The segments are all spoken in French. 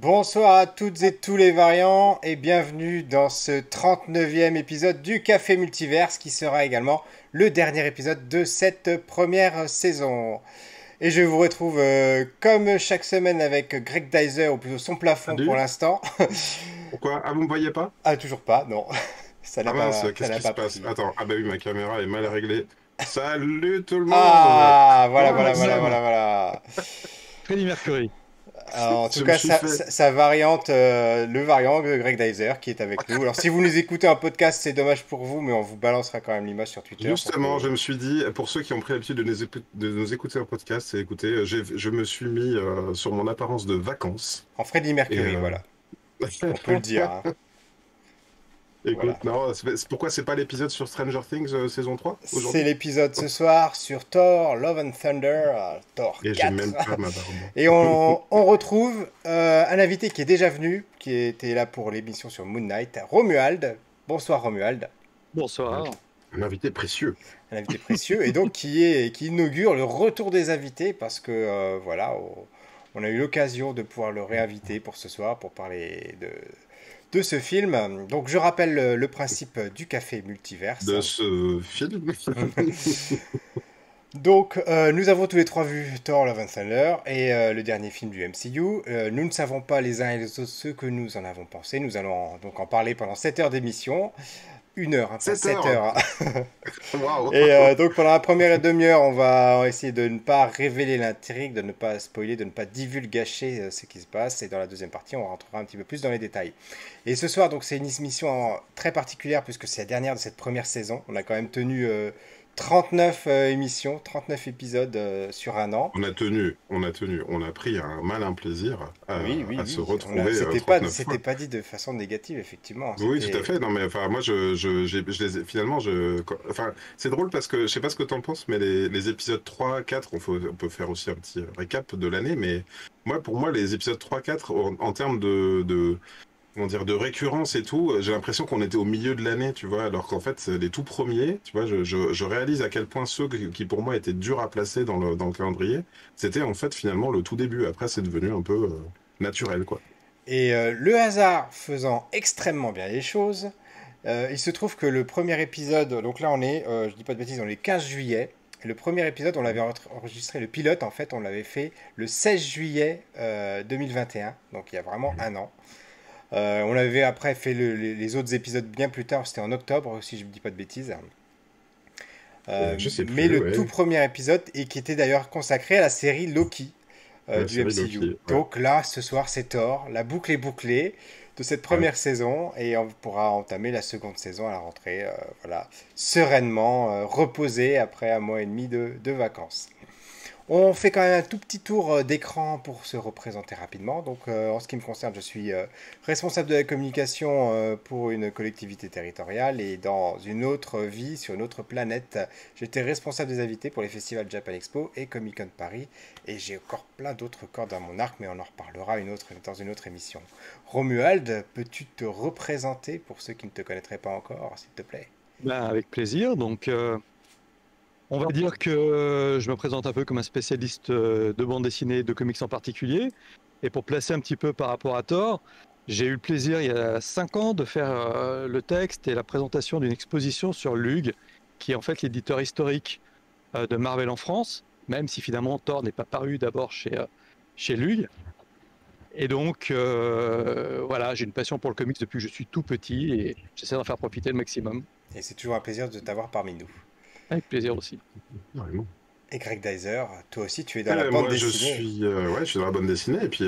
Bonsoir à toutes et tous les variants et bienvenue dans ce 39e épisode du Café Multiverse qui sera également le dernier épisode de cette première saison. Et je vous retrouve comme chaque semaine avec Greg Dyser, ou plutôt son plafond pour Salut. l'instant. Pourquoi? Ah, vous me voyez pas? Ah, toujours pas, non. Ça n'a Ah mince, pas, ça qu'est-ce n'a qui se pas passe? pris. Attends, ah bah oui, ma caméra est mal réglée. Salut tout le monde! Ah, voilà, Comment voilà, nous voilà, sommes? voilà, voilà. Freddie Mercury. Alors, en tout Je me cas, suis fait. sa variante, le variant de Greg Dyser qui est avec nous. Alors, si vous nous écoutez en podcast, c'est dommage pour vous, mais on vous balancera quand même l'image sur Twitter pour Justement, que je me suis dit, pour ceux qui ont pris l'habitude de nous écouter en podcast, c'est écoutez, je me suis mis sur mon apparence de vacances. en Freddie Et Mercury, voilà. On peut le dire, hein. Voilà. écoute, non, pourquoi c'est pas l'épisode sur Stranger Things saison 3 C'est aujourd'hui? l'épisode ce soir sur Thor, Love and Thunder, Thor Et j'ai 4. même pas ma barbe. Et on retrouve un invité qui est déjà venu, qui était là pour l'émission sur Moon Knight, Romuald. Bonsoir Romuald, Bonsoir. Un invité précieux. un invité précieux, et donc qui inaugure le retour des invités, parce que voilà, on a eu l'occasion de pouvoir le réinviter pour ce soir, pour parler de ce film. Donc je rappelle le principe du café multiverse. De ce film. Donc, nous avons tous les trois vu Thor Love and Thunder et le dernier film du MCU. Nous ne savons pas les uns et les autres ce que nous en avons pensé. Nous allons donc en parler pendant 7 heures d'émission. 1 heure, hein, pas 7 7 heures! heures. Waouh! Et donc, pendant la première demi-heure, on va essayer de ne pas révéler l'intrigue, de ne pas spoiler, de ne pas divulgacher ce qui se passe. Et dans la deuxième partie, on rentrera un petit peu plus dans les détails. Et ce soir, donc, c'est une émission très particulière puisque c'est la dernière de cette première saison. On a quand même tenu 39 émissions, 39 épisodes sur un an. On a pris un malin plaisir Oui, oui, à se oui. retrouver neuf C'était fois. pas dit de façon négative, effectivement. Oui, tout à C'était. fait. Non, mais enfin, moi, finalement, enfin, c'est drôle parce que je sais pas ce que t'en penses, mais les épisodes 3, 4, on peut faire aussi un petit récap de l'année, mais pour moi, les épisodes 3, 4, en termes comment dire, de récurrence et tout, j'ai l'impression qu'on était au milieu de l'année, tu vois, alors qu'en fait, les tout premiers, tu vois, je réalise à quel point ceux qui pour moi étaient durs à placer dans le calendrier, c'était en fait finalement le tout début. Après, c'est devenu un peu naturel, quoi. Et le hasard faisant extrêmement bien les choses, il se trouve que le premier épisode, donc là on est, je dis pas de bêtises, on est 15 juillet. Et le premier épisode, on l'avait enregistré, le pilote en fait, on l'avait fait le 16 juillet 2021, donc il y a vraiment Mhm. un an. On avait après fait les autres épisodes bien plus tard, c'était en octobre, si je ne dis pas de bêtises. Je sais Mais plus, le tout ouais. premier épisode, et qui était d'ailleurs consacré à la série Loki La du série MCU. Loki, ouais. Donc là, ce soir, c'est Thor, la boucle est bouclée de cette Ouais. première saison, et on pourra entamer la seconde saison à la rentrée, voilà, sereinement, reposé après un mois et demi de vacances. On fait quand même un tout petit tour d'écran pour se représenter rapidement. Donc, en ce qui me concerne, je suis responsable de la communication pour une collectivité territoriale et dans une autre vie, sur une autre planète, j'étais responsable des invités pour les festivals Japan Expo et Comic Con Paris. Et j'ai encore plein d'autres cordes à mon arc, mais on en reparlera dans une autre émission. Romuald, peux-tu te représenter pour ceux qui ne te connaîtraient pas encore, s'il te plaît? Ben, avec plaisir. Donc, on va dire que je me présente un peu comme un spécialiste de bande dessinée, de comics en particulier. Et pour placer un petit peu par rapport à Thor, j'ai eu le plaisir il y a 5 ans de faire le texte et la présentation d'une exposition sur Lug, qui est en fait l'éditeur historique de Marvel en France, même si finalement Thor n'est pas paru d'abord chez Lug. Et donc, voilà, j'ai une passion pour le comics depuis que je suis tout petit et j'essaie d'en faire profiter le maximum. Et c'est toujours un plaisir de t'avoir parmi nous. Avec plaisir aussi. Vraiment. Et Greg Dyser, toi aussi, tu es dans la bande Moi, dessinée. je suis dans la bande dessinée. Et puis,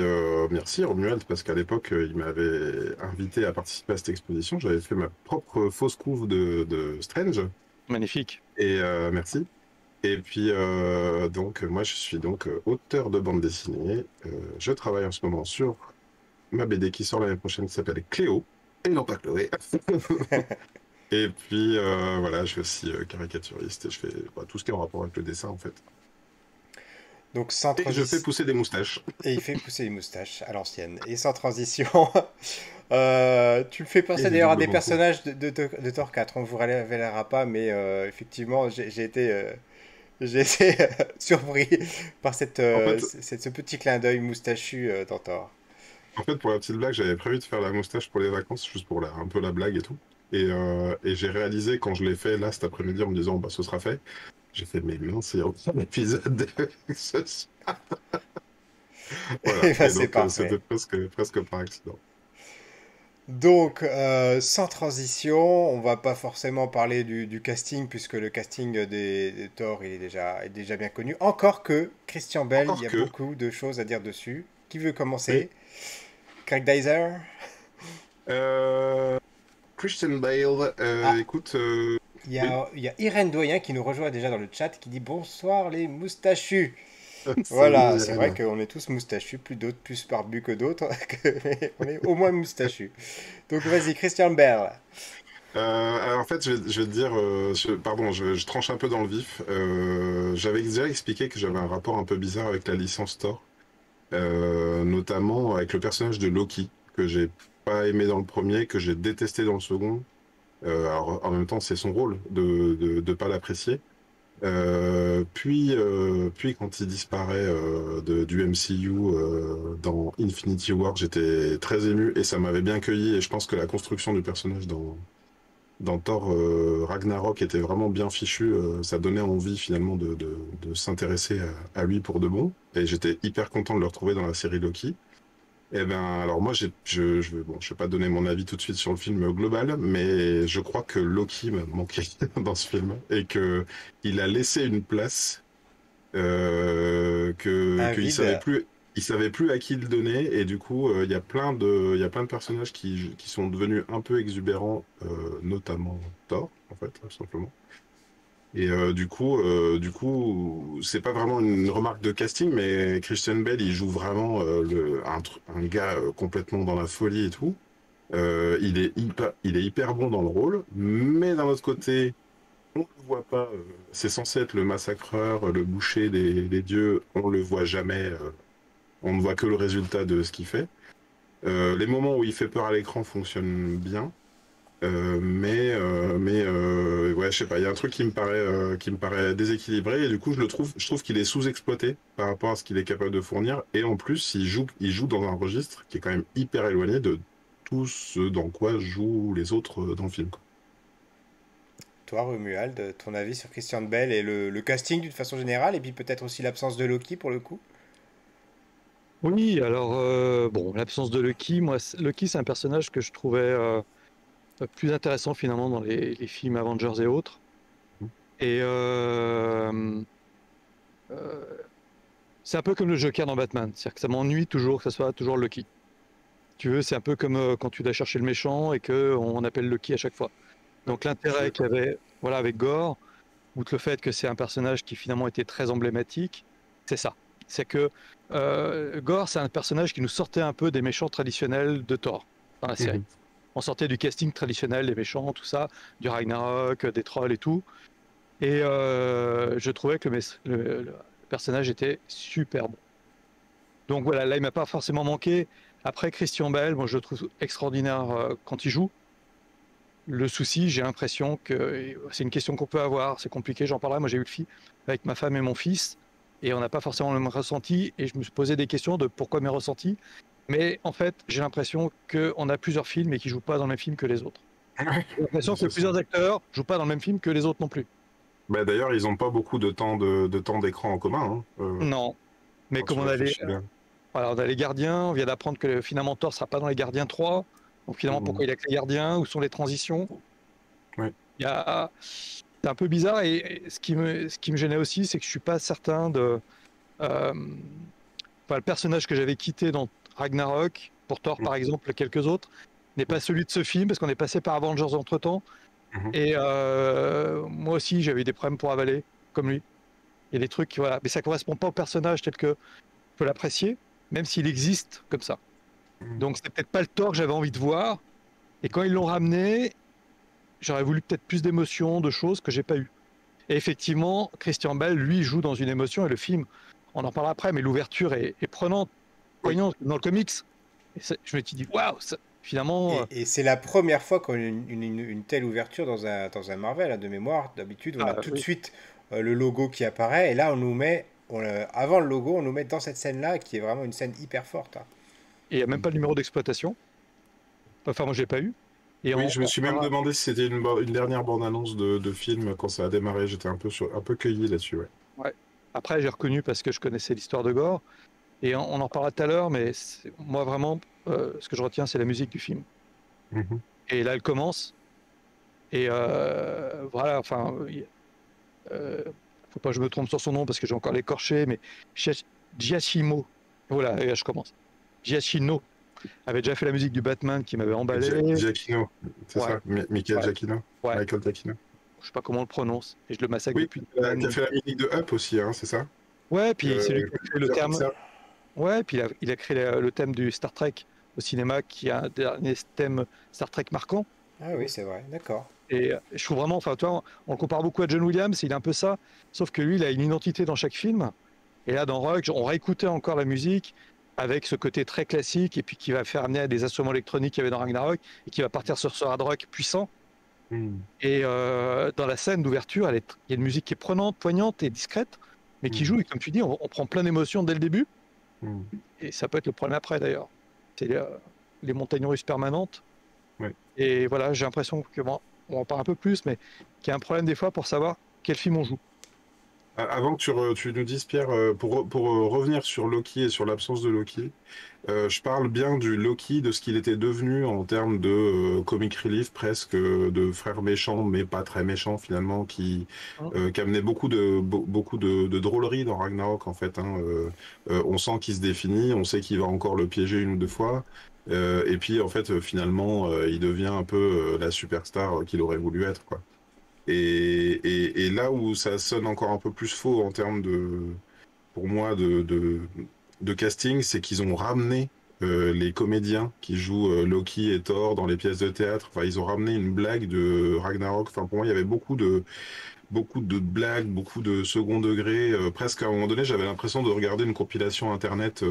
merci Romuald, parce qu'à l'époque, il m'avait invité à participer à cette exposition. J'avais fait ma propre fausse couve de Strange. Magnifique. Et merci. Et puis, donc, moi, je suis donc auteur de bande dessinée. Je travaille en ce moment sur ma BD qui sort l'année prochaine, qui s'appelle Cléo. Et non pas Chloé. Et puis, voilà, je suis aussi caricaturiste et je fais tout ce qui est en rapport avec le dessin, en fait. Donc sans Et je fais transition. pousser des moustaches. Et il fait pousser les moustaches à l'ancienne. Et sans transition, tu me fais Et penser des d'ailleurs à doubles des manteaux. personnages de Thor 4. On ne vous révélera pas, mais effectivement, j'ai été surpris par En fait, ce petit clin d'œil moustachu dans Thor. En fait, pour la petite blague, j'avais prévu de faire la moustache pour les vacances, juste pour un peu la blague et tout. Et j'ai réalisé quand je l'ai fait là cet après-midi en me disant bah ce sera fait. J'ai fait mais mince, il y a aucun épisode de ce soir. Voilà. Et ben Et c'est donc parfait. c'était presque par accident. Donc, sans transition, on va pas forcément parler du casting, puisque le casting des Thor est déjà bien connu. Encore que Christian Bell, il Encore y a que, beaucoup de choses à dire dessus. Qui veut oui. commencer? Craig Dyser? Euh, Christian Bale, Ah, écoute, oui, il y a Irène Doyen qui nous rejoint déjà dans le chat, qui dit bonsoir les moustachus. salut Voilà, c'est vrai Irène. qu'on est tous moustachus, plus d'autres, plus barbus que d'autres, mais on est au moins moustachus. Donc vas-y, Christian Bell. Alors en fait, je vais te dire, pardon, je tranche un peu dans le vif. J'avais déjà expliqué que j'avais un rapport un peu bizarre avec la licence Thor, notamment avec le personnage de Loki, que j'ai pas aimé dans le premier, que j'ai détesté dans le second. Alors en même temps, c'est son rôle de pas l'apprécier. Puis quand il disparaît du MCU dans Infinity War, j'étais très ému et ça m'avait bien cueilli. Et je pense que la construction du personnage dans Thor Ragnarok était vraiment bien fichu. Ça donnait envie finalement de s'intéresser à lui pour de bon. Et j'étais hyper content de le retrouver dans la série Loki. Eh ben, alors moi, bon, je vais pas donner mon avis tout de suite sur le film global, mais je crois que Loki m'a manqué dans ce film et que il a laissé une place Un qu'il vide. il savait plus à qui le donner et du coup, il y a plein de personnages qui sont devenus un peu exubérants, notamment Thor, en fait, tout simplement. Et du coup, c'est pas vraiment une remarque de casting, mais Christian Bale, il joue vraiment un gars complètement dans la folie et tout. Il est hyper bon dans le rôle, mais d'un autre côté, on le voit pas. C'est censé être le massacreur, le boucher des dieux. On le voit jamais. On ne voit que le résultat de ce qu'il fait. Les moments où il fait peur à l'écran fonctionnent bien. Ouais, je sais pas, il y a un truc qui me paraît déséquilibré et du coup je trouve qu'il est sous-exploité par rapport à ce qu'il est capable de fournir et en plus il joue dans un registre qui est quand même hyper éloigné de tout ce dans quoi jouent les autres dans le film, quoi. Toi, Romuald, ton avis sur Christian Bell et le casting d'une façon générale, et puis peut-être aussi l'absence de Loki pour le coup? Oui, alors, bon, l'absence de Loki, moi, Loki, c'est un personnage que je trouvais plus intéressant finalement dans les films Avengers et autres. Et euh, c'est un peu comme le Joker dans Batman, c'est-à-dire que ça m'ennuie toujours que ça soit toujours Loki. Tu veux, c'est un peu comme quand tu dois chercher le méchant et que on appelle Loki à chaque fois. Ouais, Donc je suis l'intérêt qu'il y d'accord. avait, voilà, avec Gore, outre le fait que c'est un personnage qui finalement était très emblématique, c'est ça. C'est que Gore, c'est un personnage qui nous sortait un peu des méchants traditionnels de Thor dans la série. Mhm. On sortait du casting traditionnel des méchants, tout ça, du Ragnarok, des trolls et tout. Et je trouvais que le personnage était super bon. Donc voilà, là, il m'a pas forcément manqué. Après, Christian Bale, moi, je le trouve extraordinaire quand il joue. Le souci, j'ai l'impression que c'est une question qu'on peut avoir, c'est compliqué, j'en parlerai. Moi, j'ai eu le film avec ma femme et mon fils, et on n'a pas forcément le même ressenti, et je me suis posé des questions de pourquoi mes ressentis. Mais en fait, j'ai l'impression qu'on a plusieurs films et qu'ils ne jouent pas dans le même film que les autres. Ouais, J'ai l'impression que c'est ça. plusieurs acteurs ne jouent pas dans le même film que les autres non plus. Bah, d'ailleurs, ils ont pas beaucoup de temps d'écran en commun, hein, Non. Mais quand comme tu on a les, réfléchis bien. voilà, on a les gardiens, on vient d'apprendre que finalement Thor ne sera pas dans les gardiens 3. Donc finalement, pourquoi Mhm. il y a que les gardiens? Où sont les transitions? Ouais. Il y a... C'est un peu bizarre, et ce qui me gênait aussi, c'est que je suis pas certain de. euh, Enfin, le personnage que j'avais quitté dans Ragnarok, pour Thor par exemple, et quelques autres, n'est pas celui de ce film, parce qu'on est passé par Avengers entre-temps. Mhm. Et moi aussi, j'avais eu des problèmes pour avaler, comme lui. Il y a des trucs, voilà. Mais ça correspond pas au personnage tel que je peux l'apprécier, même s'il existe comme ça. Mhm. Donc, c'est peut-être pas le Thor que j'avais envie de voir. Et quand ils l'ont ramené, j'aurais voulu peut-être plus d'émotions, de choses que j'ai pas eu. Et effectivement, Christian Bale, lui, joue dans une émotion, et le film, on en parlera après, mais l'ouverture est prenante, Oui. poignante dans le comics. Et je me suis dit, waouh, finalement, Et c'est la première fois qu'on a une telle ouverture dans un Marvel, hein, de mémoire. D'habitude, on a tout de oui. suite le logo qui apparaît, et là, avant le logo, on nous met dans cette scène-là, qui est vraiment une scène hyper forte, hein. et il n'y a même pas le numéro d'exploitation. Enfin, moi, je l'ai pas eu. Et Oui, je me on suis même reparlera- demandé si c'était une dernière bande-annonce de film quand ça a démarré. J'étais un peu cueilli là-dessus, ouais. ouais. Après, j'ai reconnu parce que je connaissais l'histoire de Gore. Et on en reparlera tout à l'heure, mais moi, vraiment, ce que je retiens, c'est la musique du film. Mhm. Et là, elle commence. Et voilà, enfin, faut pas que je me trompe sur son nom parce que j'ai encore l'écorché, mais Giacchino. Voilà, et là, je commence. Giacchino avait déjà fait la musique du Batman qui m'avait emballé. Giacchino, c'est Ouais, ça? Michael ouais, Giacchino? ouais. Michael Giacchino? Je sais pas comment on le prononce. Et je le massacre Oui, depuis une semaine. qui a Donc... fait la musique de Up aussi, hein, c'est ça? Ouais, puis c'est lui qui a créé le Composer terme. Pixar. Ouais, puis il a créé le thème du Star Trek au cinéma, qui est un dernier thème Star Trek marquant. Ah oui, c'est vrai, d'accord. Et je trouve vraiment, enfin, toi, on le compare beaucoup à John Williams, il est un peu ça, sauf que lui, il a une identité dans chaque film. Et là, dans Rogue, on réécoutait encore la musique avec ce côté très classique, et puis qui va faire amener à des instruments électroniques qu'il y avait dans Ragnarok, et qui va partir sur ce hard rock puissant. Hmm. Et dans la scène d'ouverture, il y a une musique qui est prenante, poignante et discrète, mais qui joue, et comme tu dis, on prend plein d'émotions dès le début, Hmm. et ça peut être le problème après d'ailleurs. C'est les montagnes russes permanentes. Ouais. Et voilà, j'ai l'impression que, bon, on en parle un peu plus, mais qu'il y a un problème des fois pour savoir quel film on joue. Avant que tu nous dises, Pierre, pour revenir sur Loki et sur l'absence de Loki, je parle bien du Loki, de ce qu'il était devenu en termes de comic relief, presque de frère méchant, mais pas très méchant finalement, Hein. qui amenait beaucoup de drôlerie dans Ragnarok en fait. Hein. On sent qu'il se définit, on sait qu'il va encore le piéger une ou deux fois. Et puis en fait, finalement, il devient un peu la superstar qu'il aurait voulu être, quoi. Et là où ça sonne encore un peu plus faux en termes pour moi, de casting, c'est qu'ils ont ramené les comédiens qui jouent Loki et Thor dans les pièces de théâtre. Enfin, ils ont ramené une blague de Ragnarok. Enfin, pour moi, il y avait beaucoup de blagues, beaucoup de second degré. Presque à un moment donné, j'avais l'impression de regarder une compilation internet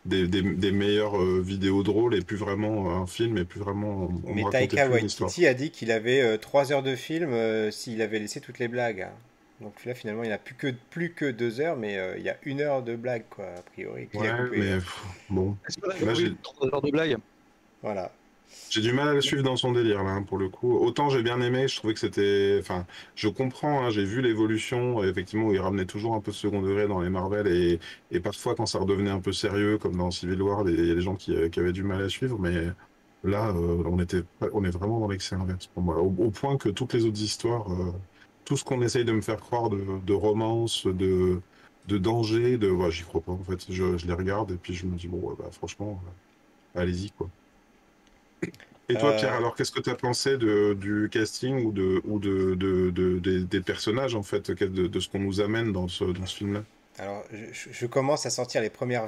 des meilleures vidéos drôles et plus vraiment un film et plus vraiment on me Mais racontait Taika plus une histoire. Waititi a dit qu'il avait 3 heures de film s'il avait laissé toutes les blagues, hein. Donc là, finalement, il n'y a plus que 2 heures, mais il y a 1 heure de blague, quoi, a priori, qu'il a Ouais, coupé. mais bon. Est-ce qu'on avait Là, oublié 3 heures de blague? Voilà. j'ai du mal à le suivre dans son délire, là, hein, pour le coup. Autant j'ai bien aimé, je trouvais que c'était. Enfin, je comprends, hein, j'ai vu l'évolution, effectivement, où il ramenait toujours un peu de second degré dans les Marvel, et parfois, quand ça redevenait un peu sérieux, comme dans Civil War, il y a des gens qui avaient du mal à suivre, mais là, on est vraiment dans l'excès inverse pour moi. Au point que toutes les autres histoires, tout ce qu'on essaye de me faire croire de romance, de danger, ouais, j'y crois pas, en fait. Je les regarde, et puis je me dis, bon, ouais, bah, franchement, allez-y, quoi. Et toi, Pierre, Euh, alors qu'est-ce que tu as pensé du casting ou des personnages, en fait, de ce qu'on nous amène dans ce film-là? alors, je commence à sentir les premières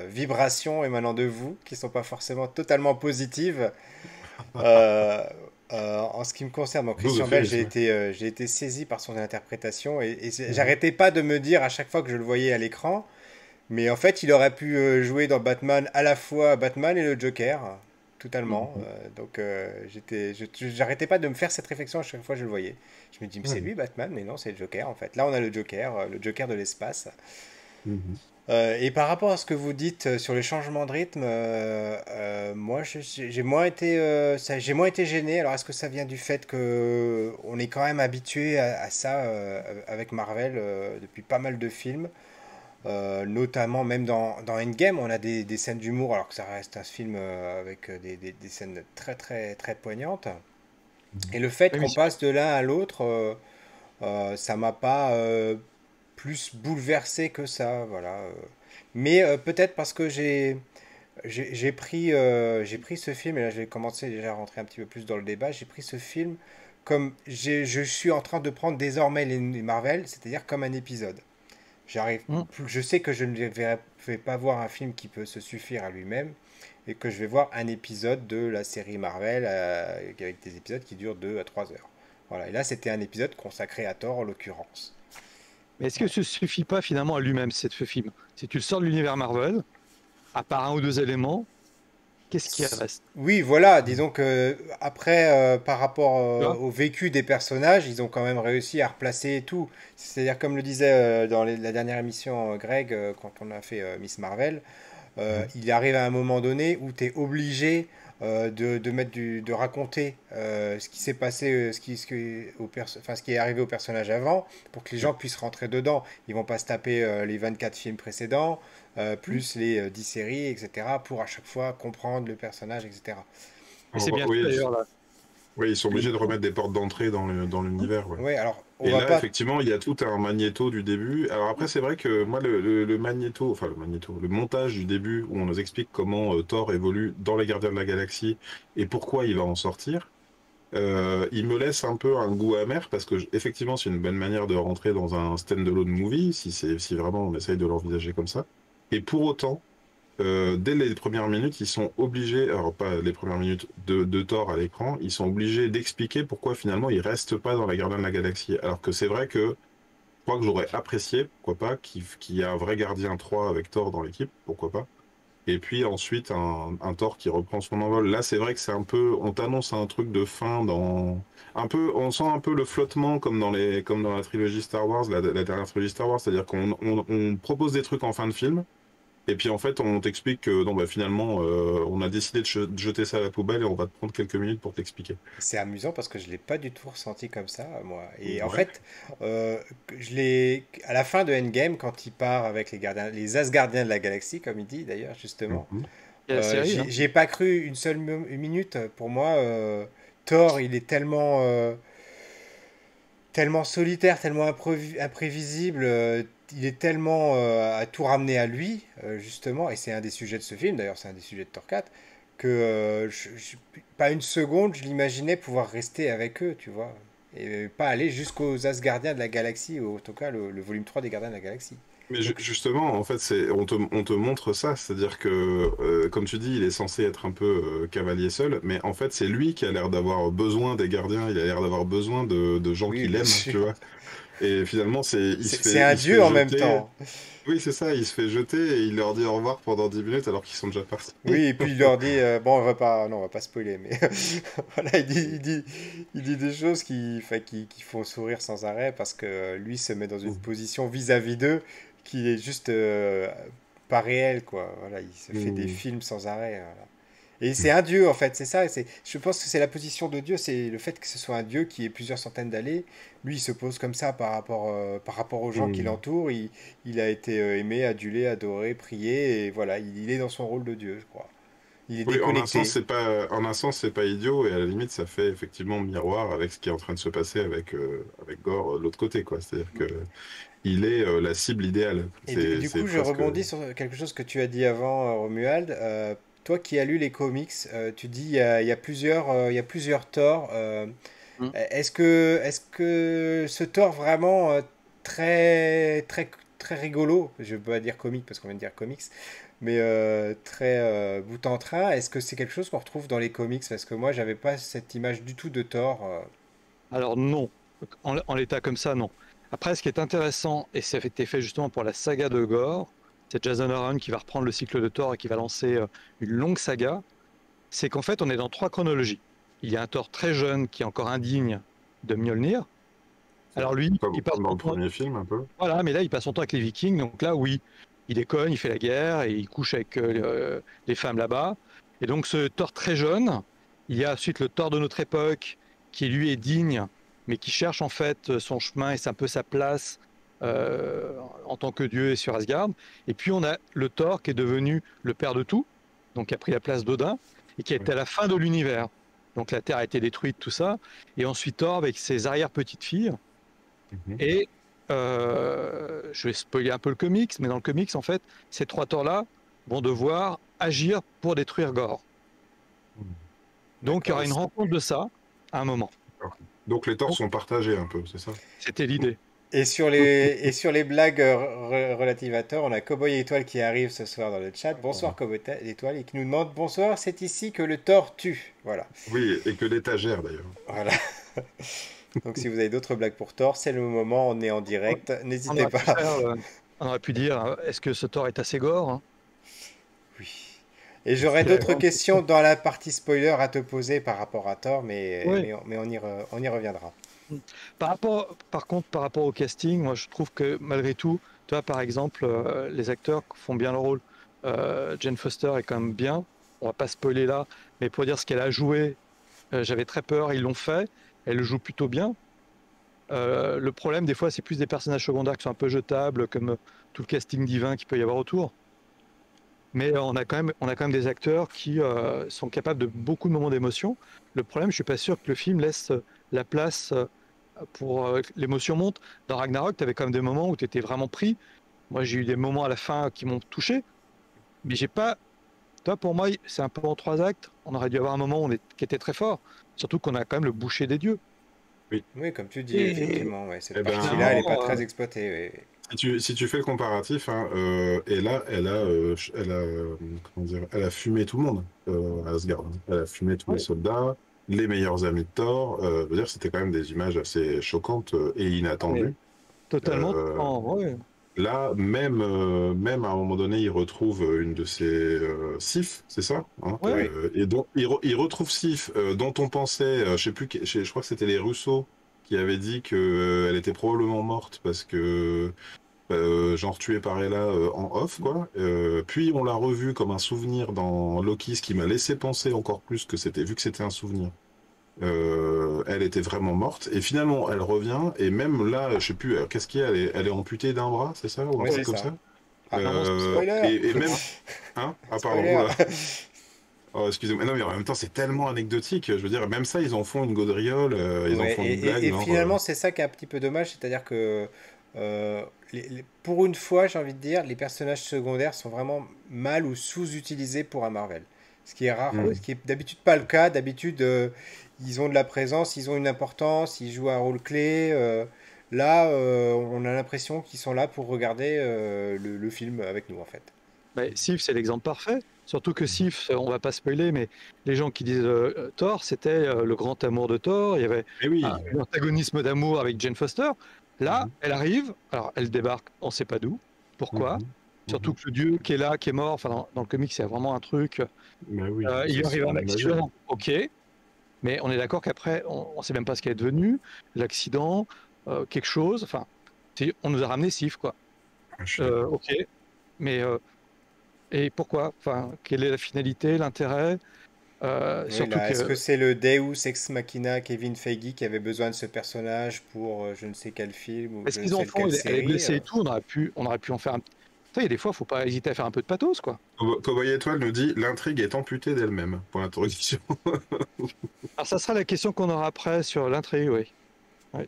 vibrations émanant de vous, qui sont pas forcément totalement positives. Euh, en ce qui me concerne, bon, Dose Christian Bale, euphémisme. j'ai été saisi par son interprétation et Mhm. j'arrêtais pas de me dire à chaque fois que je le voyais à l'écran, mais en fait, il aurait pu jouer dans Batman à la fois Batman et le Joker, totalement. Mhm. Donc, j'arrêtais pas de me faire cette réflexion à chaque fois que je le voyais. Je me dis, mais c'est Mhm. lui Batman, mais non, c'est le Joker en fait. Là, on a le Joker de l'espace. Mhm. Et par rapport à ce que vous dites sur les changements de rythme, moi j'ai moins été, j'ai moins été gêné. Alors est-ce que ça vient du fait que on est quand même habitué à ça avec Marvel depuis pas mal de films, notamment même dans Endgame, on a des scènes d'humour alors que ça reste un film avec des scènes très très très poignantes. Et le fait Oui, mais qu'on passe de l'un à l'autre, ça m'a pas plus bouleversé que ça, voilà. Mais peut-être parce que j'ai pris ce film, et là je vais commencer déjà à rentrer un petit peu plus dans le débat, j'ai pris ce film comme je suis en train de prendre désormais les Marvel, c'est-à-dire comme un épisode. hum, Je sais que je ne vais pas voir un film qui peut se suffire à lui-même, et que je vais voir un épisode de la série Marvel avec des épisodes qui durent 2 à 3 heures. Voilà, et là c'était un épisode consacré à Thor en l'occurrence. mais est-ce que ce suffit pas finalement à lui-même, ce film? Si tu le sors de l'univers Marvel, à part un ou deux éléments, qu'est-ce qui reste? Oui, voilà, disons que après, par rapport Tu vois? au vécu des personnages, ils ont quand même réussi à replacer tout. C'est-à-dire, comme le disait dans la dernière émission Greg, quand on a fait Miss Marvel, il arrive à un moment donné où tu es obligé de raconter ce qui s'est passé, enfin, ce qui est arrivé au personnage avant, pour que les gens puissent rentrer dedans. Ils vont pas se taper les 24 films précédents, plus les 10 séries, etc., pour à chaque fois comprendre le personnage, etc. Mais c'est bien fait Oui, d'ailleurs là. oui, ils sont obligés de remettre des portes d'entrée dans l'univers. Ouais. Oui, alors, on Et va là, pas... effectivement, il y a tout un magnéto du début. Alors après, c'est vrai que moi, le magnéto, enfin le montage du début où on nous explique comment Thor évolue dans les Gardiens de la Galaxie et pourquoi il va en sortir, il me laisse un peu un goût amer parce que effectivement, c'est une bonne manière de rentrer dans un stand-alone movie si vraiment on essaye de l'envisager comme ça. Et pour autant, dès les premières minutes, ils sont obligés, alors pas les premières minutes de Thor à l'écran, ils sont obligés d'expliquer pourquoi finalement ils restent pas dans la Gardien de la Galaxie. Alors que c'est vrai que je crois que j'aurais apprécié, pourquoi pas, qu'il y ait un vrai gardien 3 avec Thor dans l'équipe, pourquoi pas. Et puis ensuite un Thor qui reprend son envol. Là, c'est vrai que c'est un peu, on t'annonce un truc de fin dans, un peu, on sent un peu le flottement comme dans la trilogie Star Wars, la dernière trilogie Star Wars, c'est-à-dire qu'on propose des trucs en fin de film. Et puis en fait, on t'explique que non, bah, finalement, on a décidé de jeter ça à la poubelle et on va te prendre quelques minutes pour t'expliquer. C'est amusant parce que je l'ai pas du tout ressenti comme ça, moi. Et en Ouais. fait, à la fin de Endgame, quand il part avec les Asgardiens de la galaxie, comme il dit d'ailleurs, justement, Mhm. Il y a la série, hein. j'y ai pas cru une seule minute. Pour moi, Thor, il est tellement solitaire, tellement imprévisible, il est tellement à tout ramener à lui, justement, et c'est un des sujets de ce film, d'ailleurs c'est un des sujets de Thor 4, que pas une seconde je l'imaginais pouvoir rester avec eux, tu vois, et pas aller jusqu'aux Asgardiens de la galaxie, ou en tout cas le volume 3 des Gardiens de la galaxie. Mais Donc, justement, en fait, on te montre ça, c'est-à-dire que, comme tu dis, il est censé être un peu cavalier seul, mais en fait, c'est lui qui a l'air d'avoir besoin des gardiens, il a l'air d'avoir besoin de gens oui, qui bien l'aiment, tu sûr. vois. Et finalement, C'est un il se dieu fait en même jeter. temps. Oui, c'est ça, il se fait jeter et il leur dit au revoir pendant 10 minutes alors qu'ils sont déjà partis. Oui, et puis il leur dit, bon, on va pas spoiler, mais voilà, il dit des choses qui font sourire sans arrêt parce que lui se met dans une position vis-à-vis d'eux qui est juste pas réelle, quoi. Voilà, il se fait des Mm. films sans arrêt. Voilà. Et c'est un dieu, en fait, c'est ça. Je pense que c'est la position de Dieu, c'est le fait que ce soit un dieu qui ait plusieurs centaines d'années. Lui, il se pose comme ça par rapport aux gens qui Mm. l'entourent. Il a été aimé, adulé, adoré, prié, et voilà, il est dans son rôle de Dieu, je crois. Il est Oui, déconnecté. en un sens, c'est pas idiot et à la limite, ça fait effectivement miroir avec ce qui est en train de se passer avec Gore de l'autre côté, quoi. C'est-à-dire que il est la cible idéale. Et du C'est coup, je presque. rebondis sur quelque chose que tu as dit avant, Romuald. Toi qui as lu les comics, tu dis il y a plusieurs Thor. Mm. Est-ce que ce Thor vraiment très rigolo, je ne peux pas dire comique parce qu'on vient de dire comics, mais très bout en train, est-ce que c'est quelque chose qu'on retrouve dans les comics? Parce que moi, j'avais pas cette image du tout de Thor. Alors non, en l'état comme ça, non. Après, ce qui est intéressant, et ça a été fait justement pour la saga de Gore, c'est Jason Aaron qui va reprendre le cycle de Thor et qui va lancer une longue saga, c'est qu'en fait, on est dans trois chronologies. Il y a un Thor très jeune qui est encore indigne de Mjolnir. Alors lui, il passe Comme dans son le temps, premier film, un peu. voilà, mais là, il passe son temps avec les Vikings, donc là, oui, il déconne, il fait la guerre et il couche avec les femmes là-bas. Et donc, ce Thor très jeune, il y a ensuite le Thor de notre époque, qui lui est digne, mais qui cherche en fait son chemin et c'est un peu sa place en tant que dieu et sur Asgard. Et puis, on a le Thor qui est devenu le père de tout, donc qui a pris la place d'Odin, et qui Oui. est à la fin de l'univers. Donc, la Terre a été détruite, tout ça. Et ensuite, Thor avec ses arrière-petites-filles. Mhm. Et je vais spoiler un peu le comics, mais dans le comics, en fait, ces trois Thors-là vont devoir agir pour détruire Gore. Donc il y D'accord. aura une rencontre de ça à un moment. D'accord. Donc les torts Donc sont partagés un peu, c'est ça? c'était l'idée. Et sur les blagues relatives à Thor, on a Cowboy Étoile qui arrive ce soir dans le chat. Bonsoir Cowboy Étoile et qui nous demande bonsoir, c'est ici que le Thor tue. Voilà. Oui, et que l'étagère d'ailleurs. Voilà. Donc si vous avez d'autres blagues pour Thor, c'est le moment, on est en direct, On n'hésitez aurait pu pas. faire, on aurait pu dire, est-ce que ce Thor est assez gore, hein? Oui. Et Est-ce j'aurais qu'il a d'autres vraiment- questions dans la partie spoiler à te poser par rapport à Thor, Oui. mais on y reviendra. Par contre, par rapport au casting, moi je trouve que malgré tout, tu vois, par exemple, les acteurs font bien leur rôle. Jane Foster est quand même bien. On va pas spoiler là, mais pour dire ce qu'elle a joué, j'avais très peur. Ils l'ont fait. Elle le joue plutôt bien. Le problème, des fois, c'est plus des personnages secondaires qui sont un peu jetables, comme tout le casting divin qu'il peut y avoir autour. Mais on a quand même des acteurs qui sont capables de beaucoup de moments d'émotion. Le problème, je suis pas sûr que le film laisse la place pour que l'émotion monte. Dans Ragnarok, tu avais quand même des moments où tu étais vraiment pris. Moi, j'ai eu des moments à la fin qui m'ont touché, mais j'ai pas. Toi, pour moi, c'est un peu en 3 actes. On aurait dû avoir un moment qui était très fort. Surtout qu'on a quand même le boucher des dieux. Oui, comme tu dis, Et effectivement, ouais, cette Eh ben, partie-là, elle n'est pas finalement, très exploitée. Ouais. si tu fais le comparatif, hein, Ella, comment dire, elle a fumé tout le monde à Asgard. Elle a fumé tous les ouais, soldats, les meilleurs amis de Thor. Je veux dire, c'était quand même des images assez choquantes et mais inattendues. totalement. Euh, Ouais, Là, même à un moment donné, il retrouve une de ses Sif, c'est ça, hein, ouais, Oui, et donc il retrouve Sif, dont on pensait, je sais plus, je crois que c'était les Russo qui avaient dit que elle était probablement morte parce que genre tuée par Ella en off, quoi. Puis on l'a revue comme un souvenir dans Loki, ce qui m'a laissé penser encore plus que c'était, vu que c'était un souvenir. Elle était vraiment morte et finalement elle revient et même là je sais plus qu'est-ce qu'il y a, elle est amputée d'un bras, c'est ça, ou un oui, c'est truc comme ça. ça. Ah, clairement, spoiler! Et même pardon, Spoiler! oula. Oh, excusez-moi, non mais en même temps c'est tellement anecdotique, je veux dire même ça ils en font une gaudriole, ils en Ouais, font une blague, et non finalement, c'est ça qui est un petit peu dommage, c'est-à-dire que pour une fois, j'ai envie de dire, les personnages secondaires sont vraiment mal ou sous-utilisés pour un Marvel. Ce qui est rare, ce Hmm. qui est d'habitude pas le cas. D'habitude, ils ont de la présence, ils ont une importance, ils jouent un rôle clé. Là, on a l'impression qu'ils sont là pour regarder le film avec nous, en fait. bah, Sif, c'est l'exemple parfait. Surtout que Sif, on va pas spoiler, mais les gens qui disent Thor, c'était le grand amour de Thor. Il y avait Mais oui. un antagonisme d'amour avec Jane Foster. Là, Mhm. elle arrive, alors elle débarque, on sait pas d'où, pourquoi. Mhm. Surtout Mhm. que le dieu qui est là, qui est mort, enfin dans le comic, c'est vraiment un truc. Mais oui, Il lui arrive un on imagine. accident, ok, mais on est d'accord qu'après, on sait même pas ce qu'elle est devenue, l'accident, quelque chose. Enfin, on nous a ramené Sif, quoi. Ah, je suis d'accord. Ok, mais et pourquoi? Enfin, quelle est la finalité, l'intérêt? Oui, Surtout là, est-ce que que c'est le Deus Ex Machina Kevin Feige qui avait besoin de ce personnage pour je ne sais quel film ou est-ce je ne qu'ils en sais font? quelle Elle est série? blessée et tout, on aurait pu en faire un. Tu sais, il y a des fois, faut pas hésiter à faire un peu de pathos, quoi. Cowboy Étoile nous dit l'intrigue est amputée d'elle-même. Pour l'introduction. Alors, ça sera la question qu'on aura après sur l'intrigue, oui. Ouais.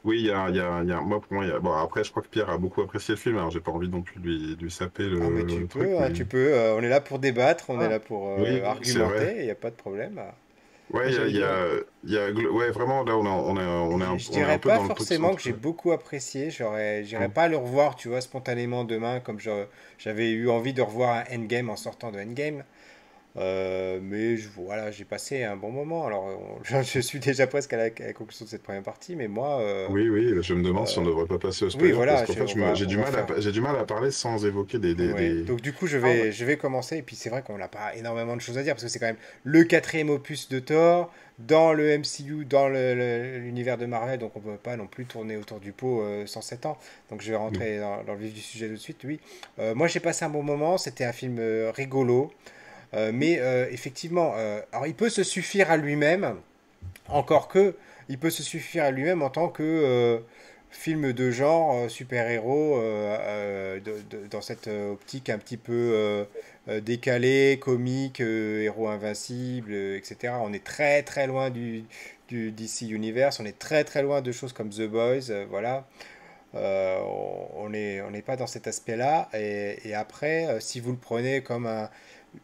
Oui, moi pour moi, bon, après, je crois que Pierre a beaucoup apprécié le film, alors j'ai pas envie non plus de lui saper Ah, mais tu le truc, peux, hein, mais tu peux. On est là pour débattre, on est Ah, là pour oui, c'est vrai. argumenter, il n'y a pas de problème. Ouais, j'allais dire. ouais, vraiment, là, Je on est un dirais peu pas dans le truc forcément que centre. j'ai beaucoup apprécié. J'irais Hum, pas le revoir, tu vois, spontanément demain, comme j'avais eu envie de revoir un Endgame en sortant de Endgame. Mais voilà, j'ai passé un bon moment. Alors, je suis déjà presque à la conclusion de cette première partie, mais moi, Oui, oui, je me demande si on devrait pas passer au oui, spoiler, parce voilà, qu'en fait, on va faire. j'ai du mal à parler sans évoquer Ouais. Donc du coup, Ah, je vais commencer. Et puis c'est vrai qu'on n'a pas énormément de choses à dire parce que c'est quand même le quatrième opus de Thor dans le MCU, dans l'univers de Marvel. Donc on peut pas non plus tourner autour du pot 107 ans. Donc je vais Mm. rentrer dans le vif du sujet tout de suite. Oui, moi j'ai passé un bon moment. C'était un film rigolo, mais effectivement, alors il peut se suffire à lui-même. Encore que, il peut se suffire à lui-même en tant que film de genre, super-héros, dans cette optique un petit peu décalée, comique, héros invincible, etc. On est très très loin du DC Universe, on est très très loin de choses comme The Boys, voilà. On n'est pas dans cet aspect-là. Et après, si vous le prenez comme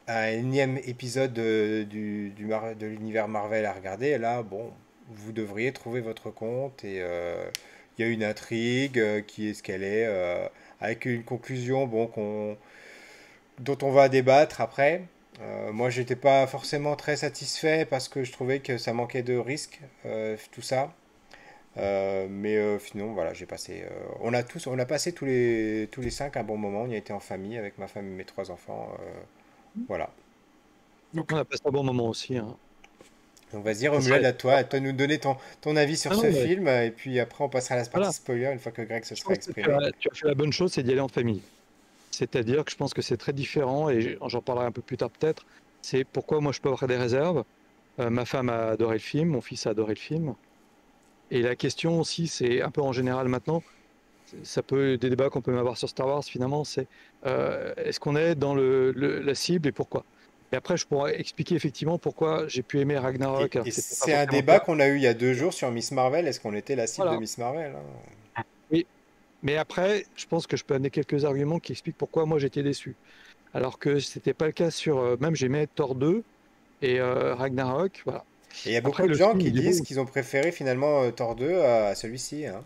un énième épisode de l'univers Marvel à regarder, là, bon, vous devriez trouver votre compte et il y a une intrigue qui est ce qu'elle est, avec une conclusion bon, dont on va débattre après. Moi, j'étais pas forcément très satisfait parce que je trouvais que ça manquait de risque, tout ça. Mais sinon, voilà, on a passé tous les cinq un bon moment. On y a été en famille avec ma femme et mes trois enfants. Voilà. Ok. on a passé un bon moment aussi, hein. Donc vas-y, Ça serait. Romuald, à toi de nous donner ton avis sur Ah ce non, mais film, et puis après on passera à la partie voilà. spoiler une fois que Greg se Je sera pense que tu exprimé. as, tu as fait la bonne chose, c'est d'y aller en famille. C'est-à-dire que je pense que c'est très différent, et j'en parlerai un peu plus tard peut-être. C'est pourquoi moi je peux avoir des réserves. Ma femme a adoré le film, mon fils a adoré le film. Et la question aussi, c'est un peu en général maintenant, ça peut des débats qu'on peut avoir sur Star Wars finalement, c'est est-ce qu'on est dans la cible et pourquoi. Et après, je pourrais expliquer effectivement pourquoi j'ai pu aimer Ragnarok. Alors, Et c'était pas c'est un forcément le débat cas. qu'on a eu il y a 2 jours sur Miss Marvel. Est-ce qu'on était la cible de Voilà. Miss Marvel, hein? Oui. Mais après, je pense que je peux amener quelques arguments qui expliquent pourquoi moi j'étais déçu. Alors que c'était pas le cas sur même j'aimais Thor 2 et Ragnarok. Voilà. Et il y a beaucoup Après, de le gens film, qui il est disent beau. qu'ils ont préféré finalement Thor 2 à celui-ci, hein.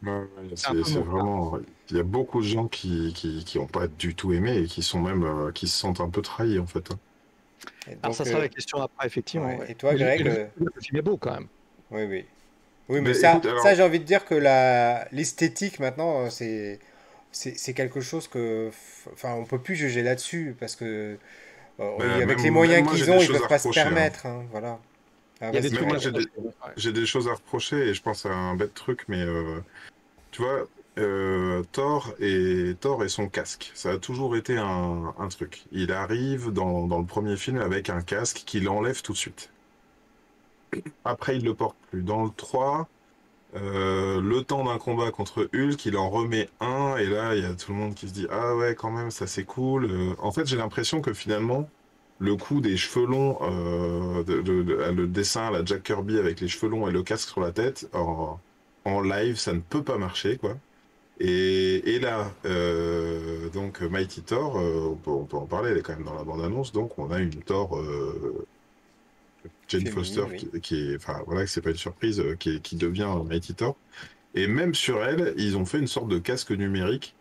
Ouais, ouais, C'est un peu c'est mon cas. vraiment. Il y a beaucoup de gens qui ont pas du tout aimé et qui sont même qui se sentent un peu trahis en fait, hein. Et Alors, ça donc, sera la question après, effectivement. ouais. Ouais. Et toi, Greg, Le film est beau quand même. oui, oui. Oui, mais Ben ça, écoute, ça alors, j'ai envie de dire que l'esthétique maintenant, c'est quelque chose que, enfin, on peut plus juger là-dessus parce que ben, avec les même moyens moi j'ai qu'ils des ont, ils choses peuvent à pas se reprocher, hein. permettre, hein, voilà. Ah, Il y a des vas-y, Même trucs à moi Greg. reprocher. Ouais. j'ai des choses à reprocher et je pense à un bête truc, mais tu vois, Thor et son casque, ça a toujours été un truc. Il arrive dans le premier film avec un casque qu'il enlève tout de suite. Après, il le porte plus. Dans le 3, le temps d'un combat contre Hulk, il en remet un, et là, il y a tout le monde qui se dit, ah ouais, quand même, ça c'est cool. En fait, j'ai l'impression que finalement, le coup des cheveux longs, le dessin à la Jack Kirby avec les cheveux longs et le casque sur la tête, en live, ça ne peut pas marcher, quoi. Et là, donc Mighty Thor, on peut en parler, elle est quand même dans la bande-annonce, donc on a une Thor, Jane Foster, Féminine, oui. enfin voilà, que c'est pas une surprise, qui devient Mighty Thor. Et même sur elle, ils ont fait une sorte de casque numérique.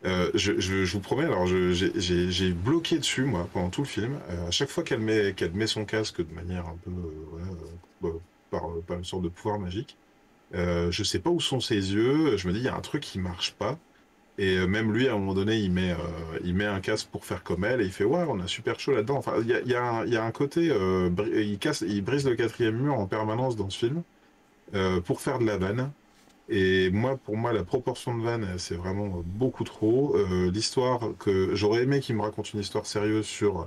Je vous promets, alors j'ai bloqué dessus, moi, pendant tout le film. À chaque fois qu'elle met son casque de manière un peu, voilà, par une sorte de pouvoir magique, je sais pas où sont ses yeux. Je me dis, il y a un truc qui marche pas. Et même lui, à un moment donné, il met un casque pour faire comme elle et il fait ouais, on a super chaud là-dedans. Enfin, il y a un côté, il brise le quatrième mur en permanence dans ce film pour faire de la vanne. Et moi, pour moi, la proportion de vanne, c'est vraiment beaucoup trop. L'histoire que j'aurais aimé qu'il me raconte une histoire sérieuse sur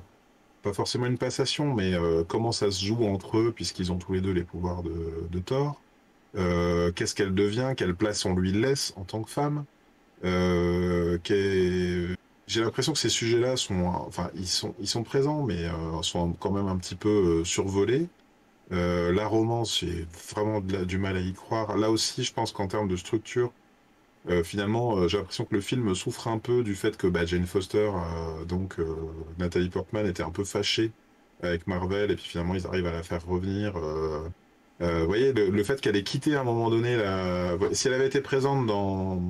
pas forcément une passation, mais comment ça se joue entre eux puisqu'ils ont tous les deux les pouvoirs de Thor. Qu'est-ce qu'elle devient, quelle place on lui laisse en tant que femme. J'ai l'impression que ces sujets-là sont, enfin, ils sont présents, mais sont quand même un petit peu survolés. La romance, j'ai vraiment du mal à y croire. Là aussi, je pense qu'en termes de structure, finalement, j'ai l'impression que le film souffre un peu du fait que bah, Jane Foster, donc Nathalie Portman, était un peu fâchée avec Marvel, et puis finalement, ils arrivent à la faire revenir. Vous voyez, le fait qu'elle ait quitté à un moment donné, si elle avait été présente dans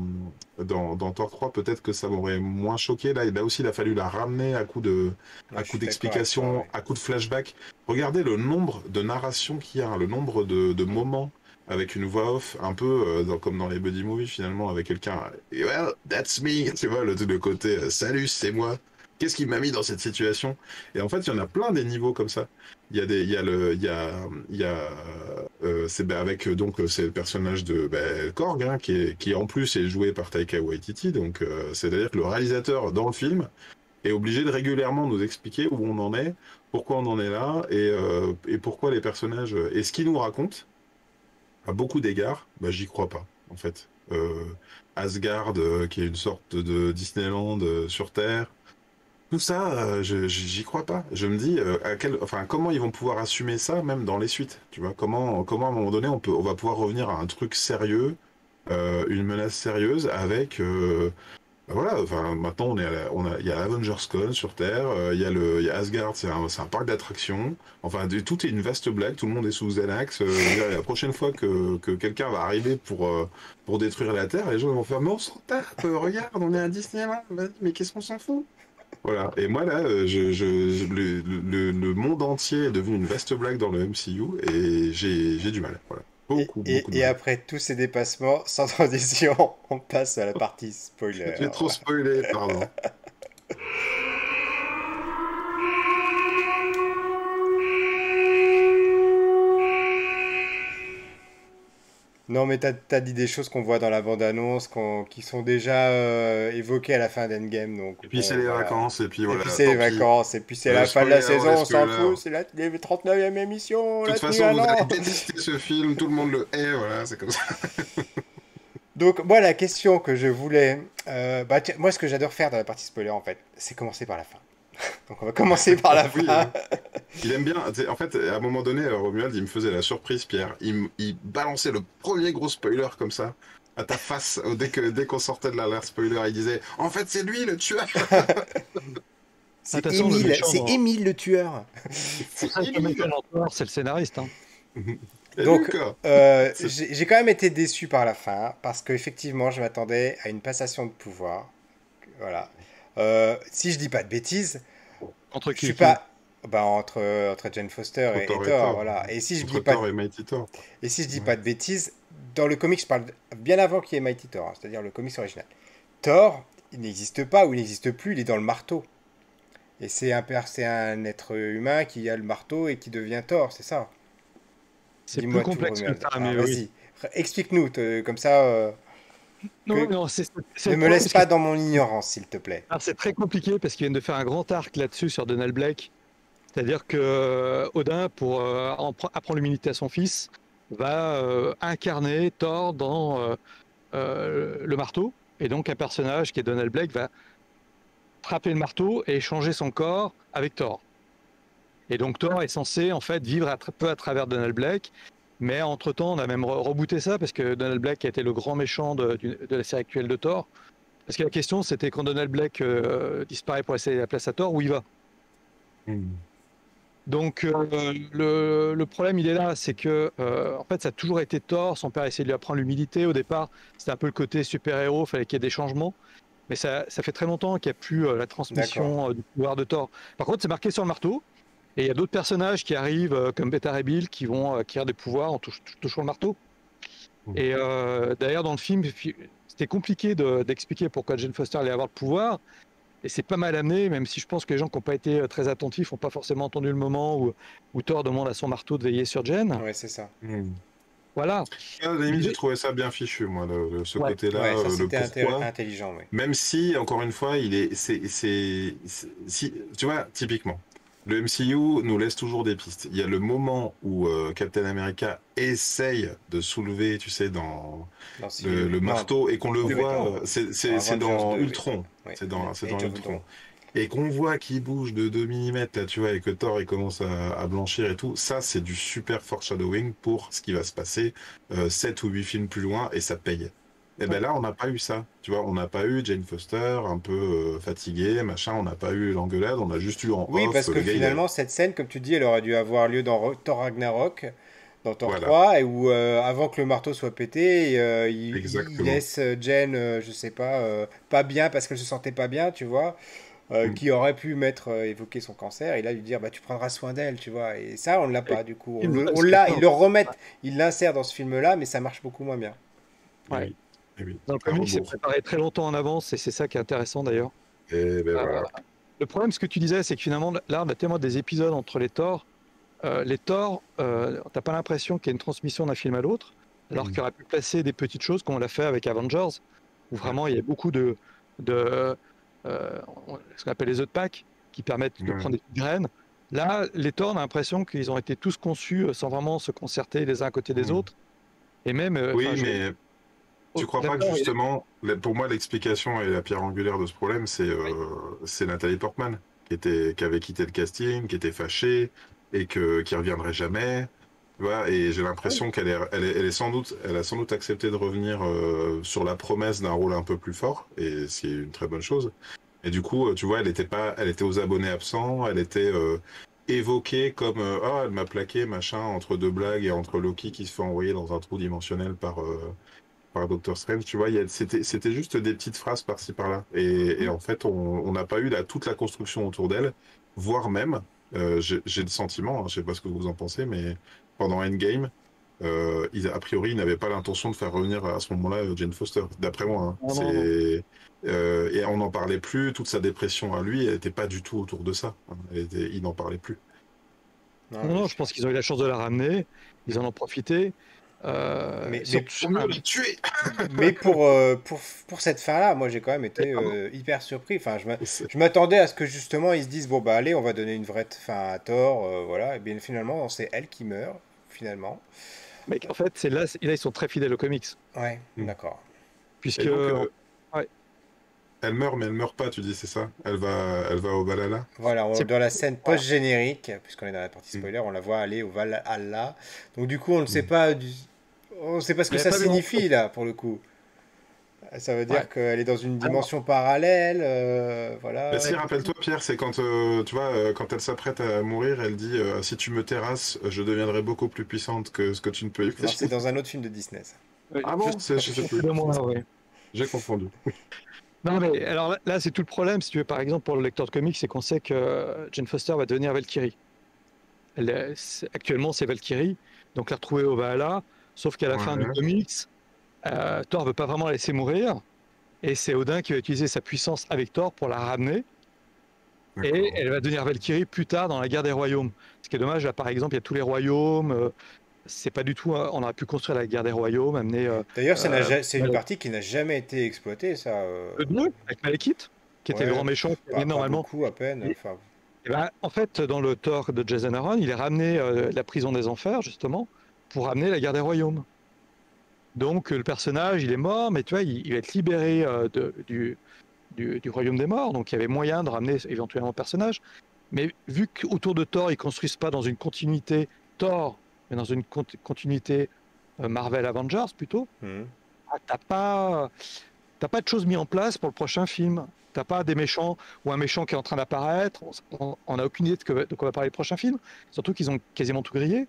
Thor 3, peut-être que ça m'aurait moins choqué. Là aussi, il a fallu la ramener Ouais, à je coup suis d'accord avec toi, d'explications, ouais. à coup de flashback. Regardez le nombre de narrations qu'il y a, hein, le nombre de moments avec une voix off, un peu comme dans les buddy movies finalement, avec quelqu'un. Well, that's me, tu vois, le côté salut, c'est moi. Qu'est-ce qui m'a mis dans cette situation? Et en fait, il y en a plein des niveaux comme ça. Il y a le, il y a, c'est avec donc c'est le personnage de Korg, hein, qui en plus est joué par Taika Waititi. Donc c'est-à-dire que le réalisateur dans le film est obligé de régulièrement nous expliquer où on en est, pourquoi on en est là et pourquoi les personnages et ce qu'ils nous racontent à beaucoup d'égards, bah, j'y crois pas en fait. Asgard, qui est une sorte de Disneyland sur Terre. Tout ça, j'y crois pas. Je me dis, enfin, comment ils vont pouvoir assumer ça, même dans les suites, tu vois? Comment à un moment donné, on va pouvoir revenir à un truc sérieux, une menace sérieuse avec, bah voilà. Enfin, maintenant, il y a Avengers Con sur Terre, il y a Asgard, c'est un parc d'attractions. Enfin, tout est une vaste blague. Tout le monde est sous Xanax. Je veux dire, la prochaine fois que quelqu'un va arriver pour détruire la Terre, les gens vont faire, mais on s'en tape. Regarde, on est à Disneyland. Vas-y, mais qu'est-ce qu'on s'en fout? Voilà, et moi là, le monde entier est devenu une vaste blague dans le MCU et j'ai du mal, voilà. Beaucoup, beaucoup de Et mal. après tous ces dépassements, sans transition, on passe à la partie spoiler. J'ai trop spoilé, pardon. Non, mais t'as dit des choses qu'on voit dans la bande-annonce, qui sont déjà évoquées à la fin d'Endgame, donc Et puis c'est bon, les voilà. vacances, et puis Et puis voilà, c'est les tant pis. vacances, et puis c'est la fin de la Spoiler avant saison, les on s'en spoilers. fout, c'est la 39e émission, on De l'a toute tenu façon, un vous allez an. détester ce film, tout le monde le hait, voilà, c'est comme ça. Donc moi, la question que je voulais... bah, tiens, moi, ce que j'adore faire dans la partie spoiler, en fait, c'est commencer par la fin. Donc on va commencer par la Oui, fin. il aime bien. Tu sais, en fait, à un moment donné, Romuald, il me faisait la surprise, Pierre. Il balançait le premier gros spoiler comme ça, à ta face, dès qu'on sortait de l'alerte spoiler, il disait, en fait, c'est lui le tueur. C'est Attention, le Émile, méchant c'est dans... Émile le tueur. Pour C'est ça que le méchant Émile. dans Thor, c'est le scénariste. Hein. Et Donc, Lucas. C'est- j'ai quand même été déçu par la fin, parce qu'effectivement, je m'attendais à une passation de pouvoir. Voilà. Si je dis pas de bêtises, Entre je qui suis et qui? pas... Bah, entre Jane Foster et Thor et Thor, Thor. voilà. Entre Thor et Mighty Thor. Et si je dis Ouais. pas de bêtises, dans le comics, je parle bien avant qu'il y ait Mighty Thor, hein, c'est-à-dire le comics original. Thor, il n'existe pas ou il n'existe plus, il est dans le marteau. Et c'est un être humain qui a le marteau et qui devient Thor, c'est ça. C'est plus Dis-moi tout, complexe que Romuald. ça, Ah, mais oui. vas-y, explique-nous, comme ça, Non, que... non, c'est ne le me problème, laisse parce que pas dans mon ignorance, s'il te plaît. alors, c'est très compliqué parce qu'ils viennent de faire un grand arc là-dessus sur Donald Blake. C'est-à-dire que Odin, pour apprendre l'humilité à son fils, va incarner Thor dans le marteau. Et donc un personnage qui est Donald Blake va frapper le marteau et échanger son corps avec Thor. Et donc Thor est censé en fait vivre peu à travers Donald Blake. Mais entre-temps, on a même rebooté ça parce que Donald Blake a été le grand méchant de la série actuelle de Thor. Parce que la question, c'était quand Donald Blake disparaît pour laisser la place à Thor, où il va. Hmm. Donc le problème, il est là, c'est que en fait, ça a toujours été Thor. Son père essayait de lui apprendre l'humilité. Au départ, c'était un peu le côté super-héros, il fallait qu'il y ait des changements. Mais ça fait très longtemps qu'il n'y a plus la D'accord. transmission du pouvoir de Thor. Par contre, c'est marqué sur le marteau. Et il y a d'autres personnages qui arrivent, comme Beta Ray Bill, qui vont acquérir des pouvoirs en touchant le marteau. Hmm. Et d'ailleurs, dans le film, c'était compliqué d'expliquer pourquoi Jane Foster allait avoir le pouvoir. Et c'est pas mal amené, même si je pense que les gens qui n'ont pas été très attentifs n'ont pas forcément entendu le moment où Thor demande à son marteau de veiller sur Jane. Ouais, c'est ça. Hmm. Voilà. À la limite, j'ai L'idée- trouvé ça bien fichu, moi, ce Ouais. côté-là, Ouais, ça le c'était pourquoi. intelligent, ouais. Même si, encore une fois, si, tu vois, typiquement, le MCU nous laisse toujours des pistes. Il y a le moment où Captain America essaye de soulever, tu sais, dans Dans Civil War. le Non, marteau et qu'on le oui, oui, voit, dans, dans c'est Avengers dans 2, oui. Ultron. Oui, C'est dans Age of Ultron. Ultron. Et qu'on voit qu'il bouge de 2 millimètres, là, tu vois, et que Thor, il commence à blanchir et tout. Ça, c'est du super foreshadowing pour ce qui va se passer 7 ou 8 films plus loin, et ça paye. Et ben là, on n'a pas eu ça. Tu vois, on n'a pas eu Jane Foster un peu fatiguée, machin, on n'a pas eu l'engueulade, on a juste eu en Oui, off, parce que le gars, il a... finalement, cette scène, comme tu dis, elle aurait dû avoir lieu dans Thor Ragnarok, dans Thor Voilà, 3, et où, avant que le marteau soit pété, il exactement. laisse Jen, je sais pas, pas bien parce qu'elle se sentait pas bien, tu vois, Mm. qui aurait pu évoquer son cancer, et là lui dire, bah tu prendras soin d'elle, tu vois, et ça, on ne l'a pas, du coup. On l'a, ils le remettent, ils l'insèrent dans ce film-là, mais ça marche beaucoup moins bien. Et Ouais. oui, et oui. Dans le À comic, c'est rebours. préparé très longtemps en avance et c'est ça qui est intéressant d'ailleurs. Et ben Euh, voilà. le problème, ce que tu disais, c'est que finalement, là, on a tellement des épisodes entre les Thor. Les Thor, t'as pas l'impression qu'il y a une transmission d'un film à l'autre, alors Mm. qu'il aurait pu placer des petites choses comme on l'a fait avec Avengers, où vraiment il y a beaucoup de ce qu'on appelle les œufs de Pâques, qui permettent de Ouais. prendre des petites graines. Là, les Thor, on a l'impression qu'ils ont été tous conçus sans vraiment se concerter les uns à côté des Mm. autres. Et même, Oui, mais tu crois pas que là-dedans, justement, pour moi, l'explication et la pierre angulaire de ce problème, c'est Nathalie Portman, qui avait quitté le casting, qui était fâchée et qui reviendrait jamais. Tu vois, et j'ai l'impression elle a sans doute accepté de revenir sur la promesse d'un rôle un peu plus fort, et c'est une très bonne chose. Et du coup, tu vois, elle était aux abonnés absents, elle était évoquée comme ah, elle m'a plaqué, machin, entre deux blagues et entre Loki qui se fait envoyer dans un trou dimensionnel par Doctor Strange, tu vois, c'était juste des petites phrases par-ci par-là. Et en fait, on n'a pas eu toute la construction autour d'elle, voire même, j'ai le sentiment, hein, je sais pas ce que vous en pensez, mais pendant Endgame, a priori, ils n'avaient pas l'intention de faire revenir à ce moment-là Jane Foster, d'après moi. Hein. non, non, non. Et on n'en parlait plus, toute sa dépression à lui, elle n'était pas du tout autour de ça. Hein. Il n'en parlait plus. Non, Non, mais non, je pense qu'ils ont eu la chance de la ramener, ils en ont profité. Mais, mais, surtout, On l'a tué. mais pour cette fin-là, moi j'ai quand même été pardon. hyper surpris. Enfin, C'est- je m'attendais à ce que justement ils se disent, bon bah allez, on va donner une vraie fin à Thor, voilà. Et bien finalement, c'est elle qui meurt, finalement. Mais en fait, là, ils sont très fidèles aux comics. Ouais, Mm. d'accord. Puisque. Et donc, Ouais, elle meurt, mais elle meurt pas, tu dis, c'est ça? Elle va au Valhalla? Voilà, c'est. dans la scène Voilà. post-générique, puisqu'on est dans la partie Mm. spoiler, on la voit aller au Valhalla. Donc du coup, on ne sait Mm. pas on ne sait pas ce Il que n'y a ça pas de nom. signifie là, pour le coup. Ça veut Ouais. dire qu'elle est dans une Alors, dimension parallèle, Mais voilà. si, rappelle-toi, Pierre, c'est quand, tu vois, quand elle s'apprête à mourir, elle dit si tu me terrasses, je deviendrai beaucoup plus puissante que ce que tu ne peux Non, c'est imaginer. dans un autre film de Disney, ça. Ah je bon? Je sais plus. de moi, ouais. J'ai confondu. Non, mais alors là, c'est tout le problème, si tu veux, par exemple, pour le lecteur de comics, c'est qu'on sait que Jane Foster va devenir Valkyrie. Actuellement, c'est Valkyrie, donc la retrouver au Valhalla, sauf qu'à la fin du Ouais, comics, Thor veut pas vraiment la laisser mourir, et c'est Odin qui va utiliser sa puissance avec Thor pour la ramener, et d'accord. elle va devenir Valkyrie plus tard dans la guerre des royaumes. Ce qui est dommage, là, par exemple, il y a tous les royaumes, c'est pas du tout, on aurait pu construire la guerre des royaumes, amener D'ailleurs, euh, c'est une partie qui n'a jamais été exploitée, ça. le 2 avec Malekith, qui était le Ouais, grand méchant qui avait pas normalement. beaucoup, à peine. Enfin, Eh ben, en fait, dans le Thor de Jason Aaron, il est ramené la prison des enfers, justement, pour ramener la guerre des royaumes. Donc, le personnage, il est mort, mais tu vois, il va être libéré du royaume des morts. Donc, il y avait moyen de ramener éventuellement le personnage. Mais vu qu'autour de Thor, ils construisent pas dans une continuité Thor, mais dans une continuité Marvel Avengers plutôt, hmm. ah, t'as pas de choses mises en place pour le prochain film. T'as pas des méchants ou un méchant qui est en train d'apparaître. On n'a aucune idée de quoi va parler le prochain film. Surtout qu'ils ont quasiment tout grillé.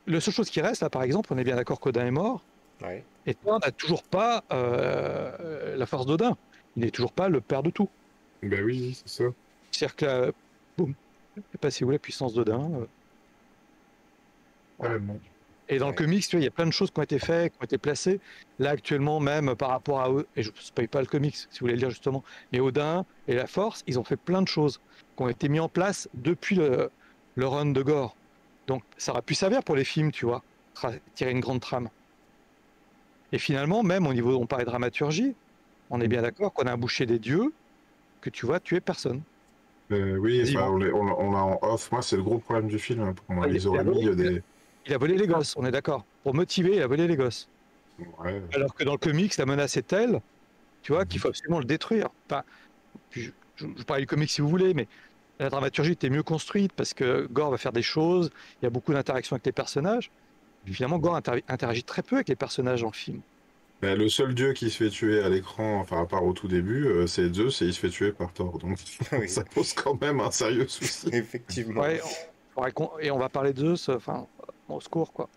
La seule chose qui reste, là, par exemple, on est bien d'accord qu'Odin est mort. Ouais. Et Thor n'a toujours pas la force d'Odin. Il n'est toujours pas le père de tout. Ben oui, c'est ça. C'est-à-dire que là, boum, je sais pas si vous voulez la puissance d'Odin. Voilà. Carrément. Et dans le Ouais. comics, tu vois, il y a plein de choses qui ont été faites, qui ont été placées. Là, actuellement, même par rapport à eux, et je ne spoil pas le comics, si vous voulez le lire justement, mais Odin et la Force, ils ont fait plein de choses qui ont été mis en place depuis le run de Gore. Donc, ça aurait pu servir pour les films, tu vois, tirer une grande trame. Et finalement, même au niveau, on parlait de dramaturgie, on est bien d'accord qu'on a un boucher des dieux que tu vois tuer personne. Oui, enfin, Quasiment. on l'a en off. Moi, c'est le gros problème du film, hein, pour moi. Ils Il auraient a mis volé, des. il a volé les gosses, on est d'accord. Pour motiver, il a volé les gosses. Ouais. Alors que dans le comics, la menace est telle, tu vois, qu'il Mhm. faut absolument le détruire. Enfin, je parle du comics si vous voulez, mais la dramaturgie était mieux construite parce que Gore va faire des choses, il y a beaucoup d'interactions avec les personnages. Puis finalement, Gore interagit très peu avec les personnages dans le film. Ben, le seul dieu qui se fait tuer à l'écran, enfin, à part au tout début, c'est Zeus et il se fait tuer par Thor. Donc, Oui, ça pose quand même un sérieux souci. effectivement. Ouais, et on va parler de Zeus, enfin, au secours, quoi.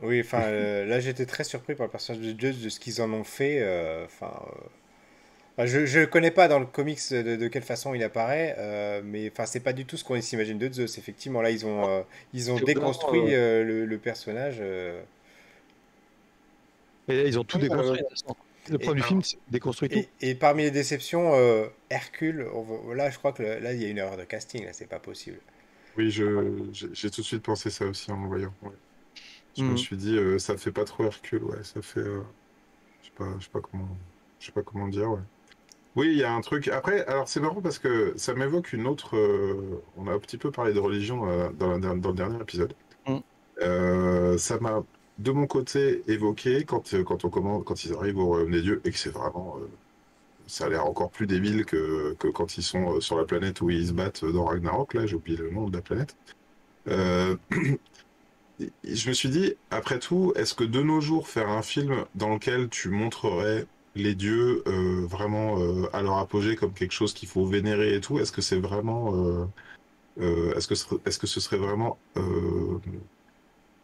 Oui, enfin, là j'étais très surpris par le personnage de Zeus, de ce qu'ils en ont fait. Enfin, je connais pas dans le comics de quelle façon il apparaît, mais enfin, c'est pas du tout ce qu'on s'imagine de Zeus. Effectivement, là ils ont C'est Odin, déconstruit le personnage. et ils ont tout Ouais, déconstruit. De toute façon. Le Et, premier film, c'est déconstruit tout. et parmi les déceptions, Hercule, là je crois que là il y a une erreur de casting, là c'est pas possible. oui, j'ai tout de suite pensé ça aussi en le voyant. Ouais. Je me Mhm. suis dit, ça fait pas trop Hercule, ouais. Ça fait. Je sais pas comment dire, ouais. Oui, il y a un truc. Après, alors c'est marrant parce que ça m'évoque une autre. On a un petit peu parlé de religion dans le dernier épisode. Mhm. Ça m'a, de mon côté, évoqué quand ils arrivent au royaume des dieux et que c'est vraiment. Ça a l'air encore plus débile que quand ils sont sur la planète où ils se battent dans Ragnarok. Là, j'ai oublié le nom de la planète. Euh, je me suis dit, après tout, est-ce que de nos jours, faire un film dans lequel tu montrerais les dieux vraiment à leur apogée comme quelque chose qu'il faut vénérer et tout, est-ce que c'est vraiment, est-ce que ce serait vraiment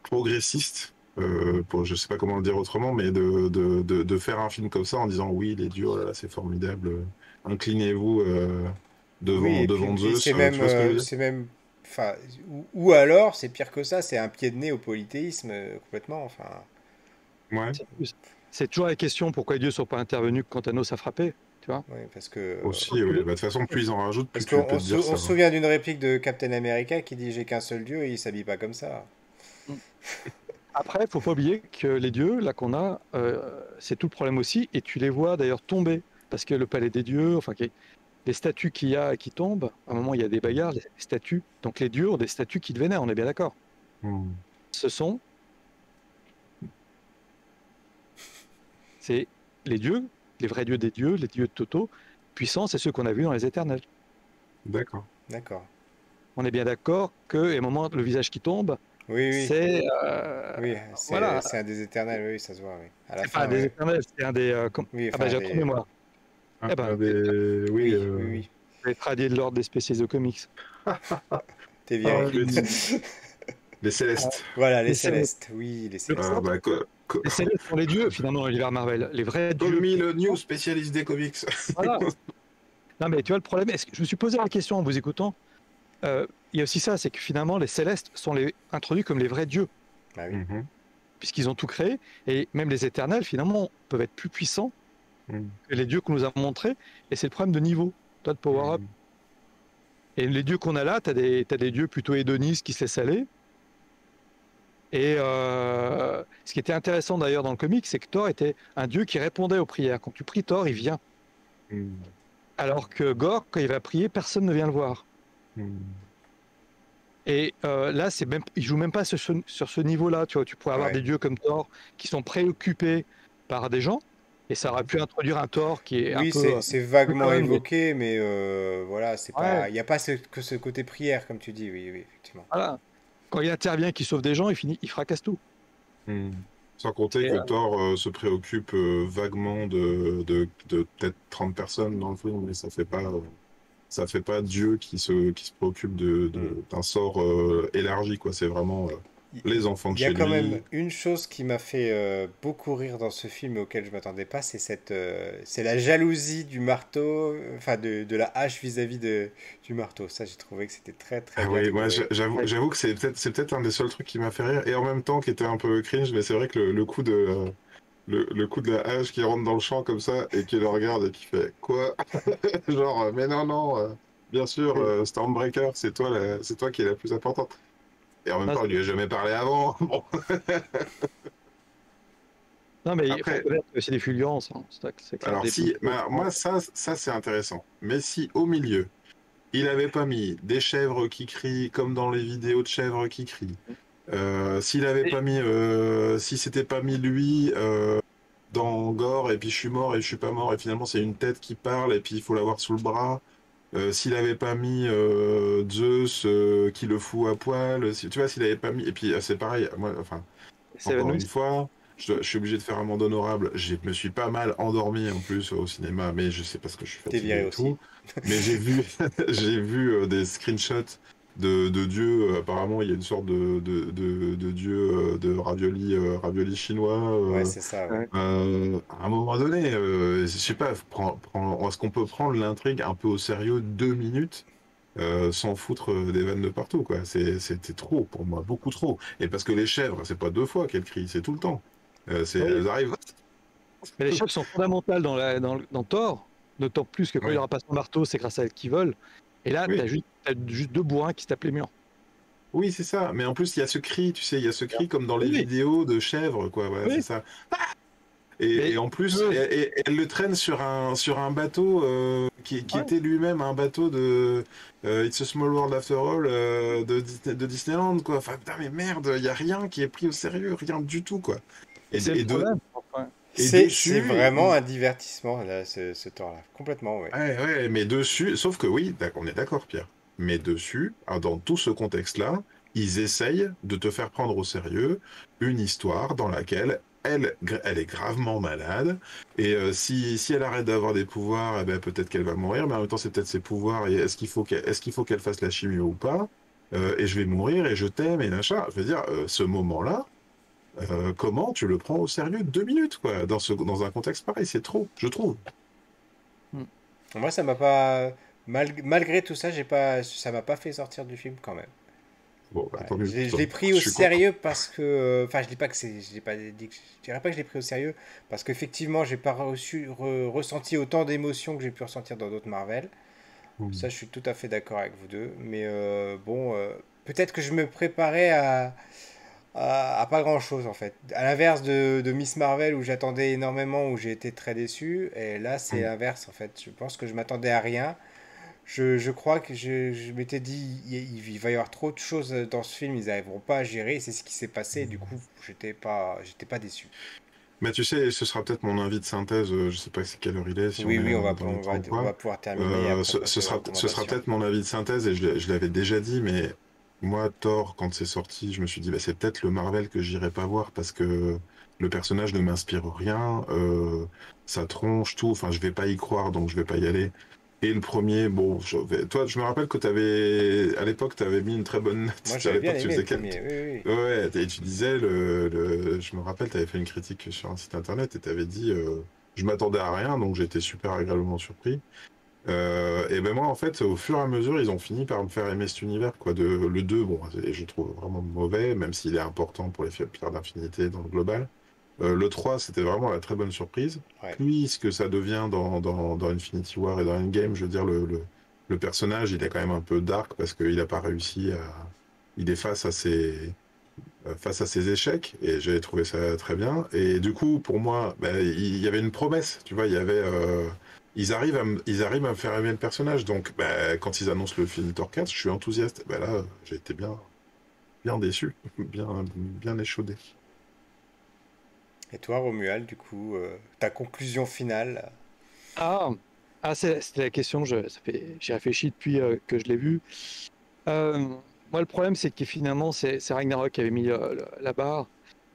progressiste je sais pas comment le dire autrement, mais de faire un film comme ça en disant oui, les dieux, oh là là, c'est formidable, inclinez-vous Oui, et puis devant et Zeus, tu vois ce que je veux dire? c'est même, enfin, ou alors c'est pire que ça, c'est un pied de nez au polythéisme complètement. Enfin, Ouais, C'est toujours la question pourquoi les dieux ne sont pas intervenus quand Thanos a frappé, tu vois. ouais, aussi, ouais. Bah, de toute façon, plus ils en rajoutent, plus parce tu peux te dire on ça se va. souvient d'une réplique de Captain America qui dit j'ai qu'un seul dieu et il s'habille pas comme ça. Après, il faut pas oublier que les dieux, là qu'on a, c'est tout le problème aussi, et tu les vois d'ailleurs tomber, parce que le palais des dieux, enfin, les statues qu'il y a et qui tombent, à un moment il y a des bagarres, les statues, donc les dieux ont des statues qui vénèrent, on est bien d'accord. Ce sont, c'est les dieux, les vrais dieux des dieux, les dieux de Toto, puissants, c'est ceux qu'on a vus dans les éternels. D'accord. D'accord. On est bien d'accord que, et à un moment, le visage qui tombe, Oui, oui. c'est, Oui, voilà, c'est un des éternels, oui, ça se voit, oui. À la c'est pas un fin, des oui. éternels, c'est un des, Oui, ah ben enfin, j'ai trop de des... mémoire. Eh ben, Oui, Oui, oui, oui. les tradis de l'ordre des spécialistes de comics. T'es alors, viré. les Célestes. Voilà, les Les Célestes. Célestes. Oui, les Le Célestes. Ah, propre, bah, les Célestes sont les dieux, finalement, dans l'univers Marvel. Les vrais dieux. Tommy, le new spécialiste des comics. Voilà. Non, mais tu vois, le problème, est-ce que je me suis posé la question en vous écoutant. Il y a aussi ça, c'est que finalement, les Célestes sont introduits comme les vrais dieux, Bah oui. Mhm. puisqu'ils ont tout créé. Et même les éternels, finalement, peuvent être plus puissants Mhm. que les dieux qu'on nous a montrés. Et c'est le problème de niveau, toi, de power-up. Mhm. Et les dieux qu'on a là, t'as des dieux plutôt hédonistes qui se laissent aller. Et ce qui était intéressant d'ailleurs dans le comic, c'est que Thor était un dieu qui répondait aux prières. Quand tu pries Thor, il vient. Mhm. Alors que Gore, quand il va prier, personne ne vient le voir. Mhm. Et là, il joue même pas sur ce niveau-là. Tu vois, tu pourrais avoir Ouais. des dieux comme Thor qui sont préoccupés par des gens, et ça aurait pu introduire un Thor qui est un Oui, peu c'est quand vaguement même. évoqué, mais voilà, c'est Ouais, pas... Il n'y a pas que ce côté prière, comme tu dis, oui, oui, effectivement. voilà. Quand il intervient, qu'il sauve des gens, il fracasse tout. Mhm. Sans compter Et, que Thor se préoccupe vaguement de peut-être 30 personnes dans le film, mais ça fait pas Dieu qui se préoccupe Hmm. d'un sort élargi, quoi. C'est vraiment les enfants de Il y a chez quand même lui. une chose qui m'a fait beaucoup rire dans ce film et auquel je m'attendais pas, c'est la jalousie du marteau, enfin de la hache vis-à-vis du marteau. Ça, j'ai trouvé que c'était très très Ah bien oui, moi trouvé. j'avoue que c'est peut-être un des seuls trucs qui m'a fait rire et en même temps qui était un peu cringe, mais c'est vrai que le coup de le coup de la hache qui rentre dans le champ comme ça et qui le regarde et qui fait quoi? Genre mais non non bien sûr Stormbreaker c'est toi qui est la plus importante. Et en même non, temps il lui a jamais parlé avant. Bon. non, mais il faut Après reconnaître que c'est des fulgurances, hein. C'est clair. alors si moi ça c'est intéressant. Mais si au milieu il avait pas mis des chèvres qui crient comme dans les vidéos de chèvres qui crient. S'il avait pas mis, si c'était pas mis lui dans Gore et puis je suis mort et je suis pas mort et finalement c'est une tête qui parle et puis il faut l'avoir sous le bras. S'il avait pas mis Zeus qui le fout à poil, tu vois, s'il avait pas mis et puis c'est pareil. Moi, enfin, encore Seven une fois, je suis obligé de faire un monde honorable. Je me suis pas mal endormi en plus au cinéma, mais je sais parce que je suis T'es fatigué viré et aussi. tout. Mais j'ai vu, j'ai vu des screenshots de dieux. Apparemment, il y a une sorte de dieu de ravioli, ravioli chinois. Ouais, c'est ça, oui. Ouais. À un moment donné, je sais pas, est-ce qu'on peut prendre l'intrigue un peu au sérieux 2 minutes sans foutre des vannes de partout, quoi. C'était trop pour moi, beaucoup trop. Et parce que les chèvres, c'est pas 2 fois qu'elles crient, c'est tout le temps. Oui. Elles arrivent. Mais les chefs sont fondamentales dans Thor, d'autant plus que quand il Ouais. aura pas son marteau, c'est grâce à elle qu'ils volent. Et là, Oui, t'as juste deux bourrins qui se tapent les murs. oui, c'est ça. Mais en plus, il y a ce cri, tu sais, il y a ce cri comme dans les Oui, vidéos de chèvres, quoi. Voilà, c'est oui. ça. Et Mais en plus, eux, elle le traîne sur un bateau qui ouais, était lui-même un bateau de It's a Small World After All de Disneyland, quoi. Enfin, putain, mais merde, il y a rien qui est pris au sérieux, rien du tout, quoi. et c'est le problème. Enfin, Et C'est dessus, vraiment un divertissement, là, ce temps-là. Complètement, oui. ouais, ouais, mais dessus, sauf que oui, on est d'accord, Pierre. Mais dessus, dans tout ce contexte-là, ils essayent de te faire prendre au sérieux une histoire dans laquelle elle est gravement malade. Et si elle arrête d'avoir des pouvoirs, eh ben, peut-être qu'elle va mourir, mais en même temps, c'est peut-être ses pouvoirs. Et est-ce qu'il faut qu'elle fasse la chimio ou pas? Et je vais mourir et je t'aime et machin. Je veux dire, ce moment-là, comment tu le prends au sérieux 2 minutes, quoi, dans un contexte pareil? C'est trop, je trouve. hmm. Moi, ça m'a pas... Malgré tout ça, ça m'a pas fait sortir du film quand même. Bon, bah, Ouais, tant mieux pour je toi. l'ai pris Je au suis content. sérieux parce que, enfin, je dis pas que c'est, je pas dit je dirais pas que je l'ai pris au sérieux parce qu'effectivement, j'ai pas ressenti autant d'émotions que j'ai pu ressentir dans d'autres Marvel. Ça, Hmm. je suis tout à fait d'accord avec vous deux. Mais bon, peut-être que je me préparais à pas grand-chose en fait. À l'inverse de Miss Marvel où j'attendais énormément, où j'ai été très déçu, et là c'est Mm. l'inverse en fait. Je pense que je m'attendais à rien. Je crois que je m'étais dit, il va y avoir trop de choses dans ce film, ils n'arriveront pas à gérer, et c'est ce qui s'est passé, et du coup, j'étais pas déçu. Mais tu sais, ce sera peut-être mon avis de synthèse. Je sais pas c'est quelle heure il est, si on Oui, est oui, dans les temps ou on va pas. pouvoir terminer et après passer aux Ce sera recommandations. peut-être mon avis de synthèse et je l'avais déjà dit, mais moi, Thor, quand c'est sorti, je me suis dit, bah, c'est peut-être le Marvel que j'irai pas voir parce que le personnage ne m'inspire rien, sa tronche, tout. Enfin, je vais pas y croire, donc je vais pas y aller. Et le premier, bon, toi, je me rappelle que à l'époque, tu avais mis une très bonne Moi, note. À j'avais bien l'époque, tu aimé le faisais premier, oui, oui. Ouais, et tu disais, je me rappelle, tu avais fait une critique sur un site internet et tu avais dit, je m'attendais à rien, donc j'étais super agréablement surpris. Et ben moi, en fait, au fur et à mesure, ils ont fini par me faire aimer cet univers, quoi. Le 2 bon, je trouve vraiment mauvais, même s'il est important pour les Pierres d'Infinité dans le global. Le 3 c'était vraiment la très bonne surprise. Ouais. Puis, ce que ça devient dans Infinity War et dans Endgame, je veux dire, le personnage, il est quand même un peu dark parce qu'il n'a pas réussi à. Il est face à ses échecs, et j'ai trouvé ça très bien. Et du coup, pour moi, ben, il y avait une promesse, tu vois, il y avait. Ils arrivent à me faire aimer le personnage. Donc, ben, quand ils annoncent le film Thor 4, je suis enthousiaste. Ben là, j'ai été bien déçu, bien échaudé. Et toi, Romuald, du coup, ta conclusion finale? Ah, c'était la question, j'y réfléchis depuis que je l'ai vu. Euh, Moi, le problème, c'est que finalement, c'est Ragnarok qui avait mis la barre.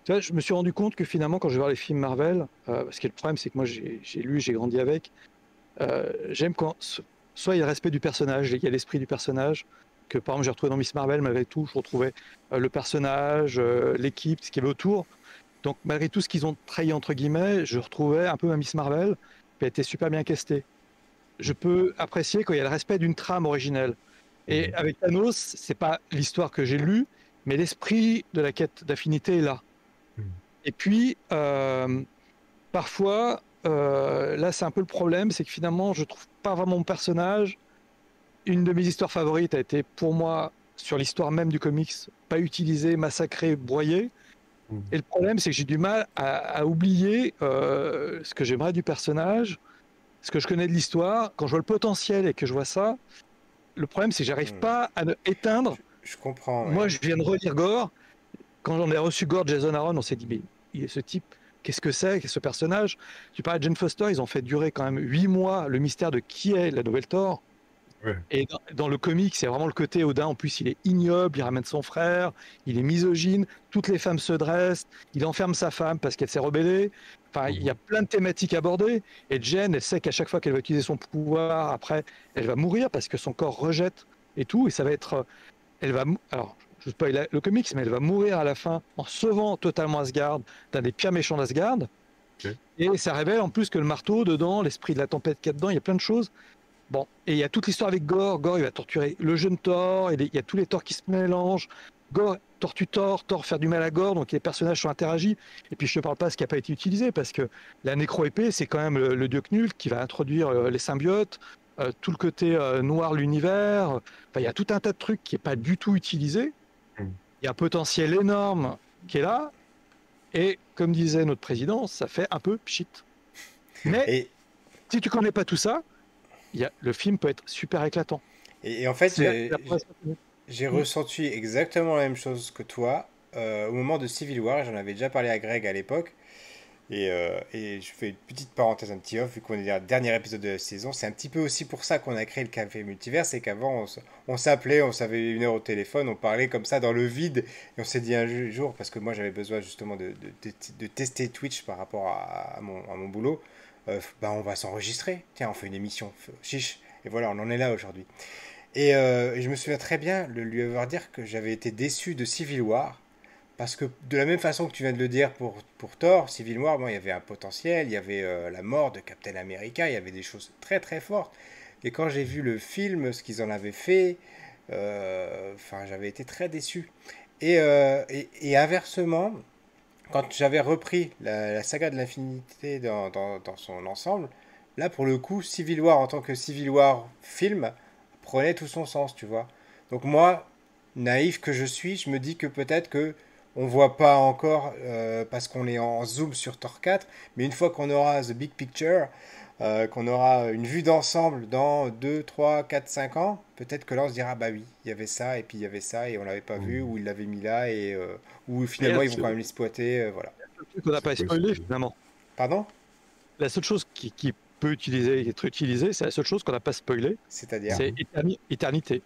Tu vois, je me suis rendu compte que finalement, quand je vais voir les films Marvel, parce que le problème, c'est que moi, j'ai lu, j'ai grandi avec, j'aime quand soit il y a le respect du personnage, il y a l'esprit du personnage, que par exemple j'ai retrouvé dans Miss Marvel, malgré tout, je retrouvais le personnage, l'équipe, ce qu'il y avait autour. Donc malgré tout ce qu'ils ont trahi entre guillemets, je retrouvais un peu ma Miss Marvel, qui a été super bien castée. Je peux apprécier quand il y a le respect d'une trame originelle. Et Mhm. avec Thanos, c'est pas l'histoire que j'ai lue, mais l'esprit de la quête d'affinité est là. Et puis, parfois, là, c'est un peu le problème, c'est que finalement, je trouve pas vraiment mon personnage. Une de mes histoires favorites a été, pour moi, sur l'histoire même du comics, pas utilisée, massacrée, broyée. Et le problème, c'est que j'ai du mal à oublier ce que j'aimerais du personnage, ce que je connais de l'histoire. Quand je vois le potentiel et que je vois ça, le problème, c'est que j'arrive Hmm. pas à éteindre. Je comprends, oui. Moi, je viens de relire Gore. Quand j'en ai reçu Gore, Jason Aaron, on s'est dit, mais il est ce type, qu'est-ce que c'est, ce personnage? Tu parlais de Jane Foster, ils ont fait durer quand même 8 mois le mystère de qui est la nouvelle Thor. Ouais. Et dans le comic, c'est vraiment le côté Odin. En plus, il est ignoble, il ramène son frère, il est misogyne, toutes les femmes se dressent, il enferme sa femme parce qu'elle s'est rebellée. Enfin, il y a Mhm. plein de thématiques abordées. Et Jen, elle sait qu'à chaque fois qu'elle va utiliser son pouvoir, après, elle va mourir parce que son corps rejette et tout. Et ça va être. Elle va. Alors, je ne spoil le comics, mais elle va mourir à la fin en sauvant totalement Asgard d'un des pires méchants d'Asgard. Ok. Et ça révèle en plus que le marteau dedans, l'esprit de la tempête qu'il y a dedans, il y a plein de choses. Bon, et il y a toute l'histoire avec Gore. Gore, il va torturer le jeune Thor. Il y a tous les Thor qui se mélangent. Gore tortue Thor, Thor faire du mal à Gore. Donc les personnages sont interagis. Et puis je ne te parle pas de ce qui n'a pas été utilisé parce que la nécro-épée, c'est quand même le dieu Knut qui va introduire les symbiotes, tout le côté noir de l'univers. Enfin, il y a tout un tas de trucs qui n'est pas du tout utilisé. Mhm. Il y a un potentiel énorme qui est là. Et comme disait notre président, ça fait un peu pchit. Mais Et, si tu connais pas tout ça, le film peut être super éclatant. et en fait, C'est la presse. j'ai Mm. ressenti exactement la même chose que toi au moment de Civil War. J'en avais déjà parlé à Greg à l'époque. Et je fais une petite parenthèse, un petit off, vu qu'on est dans le dernier épisode de la saison. C'est un petit peu aussi pour ça qu'on a créé le Café Multivers. C'est qu'avant, on s'appelait, on s'avait 1 heure au téléphone, on parlait comme ça dans le vide. Et on s'est dit un jour, parce que moi j'avais besoin justement de tester Twitch par rapport à mon boulot, bah on va s'enregistrer. Tiens, on fait une émission. Chiche. Et voilà, on en est là aujourd'hui. Et je me souviens très bien de lui avoir dit que j'avais été déçu de Civil War. Parce que de la même façon que tu viens de le dire pour Thor, Civil War, bon, il y avait un potentiel, il y avait la mort de Captain America, il y avait des choses très très fortes. Et quand j'ai vu le film, ce qu'ils en avaient fait, enfin, j'avais été très déçu. Et inversement, quand j'avais repris la saga de l'infinité dans son ensemble, là pour le coup, Civil War en tant que Civil War film prenait tout son sens, tu vois. Donc moi, naïf que je suis, je me dis que peut-être que on voit pas encore parce qu'on est en zoom sur Thor 4, mais une fois qu'on aura the big picture, qu'on aura une vue d'ensemble dans 2, 3, 4, 5 ans, peut-être que là on se dira bah oui, il y avait ça et puis il y avait ça et on l'avait pas vu ou Mm. ils l'avaient mis là et ou Mais finalement ils vont C'est quand même l'exploiter, voilà. le truc qu'on n'a c'est pas spoilé possible. finalement. Pardon? La seule chose qui peut être utilisée, c'est la seule chose qu'on n'a pas spoilé, C'est-à-dire? c'est Mhm. Éternité.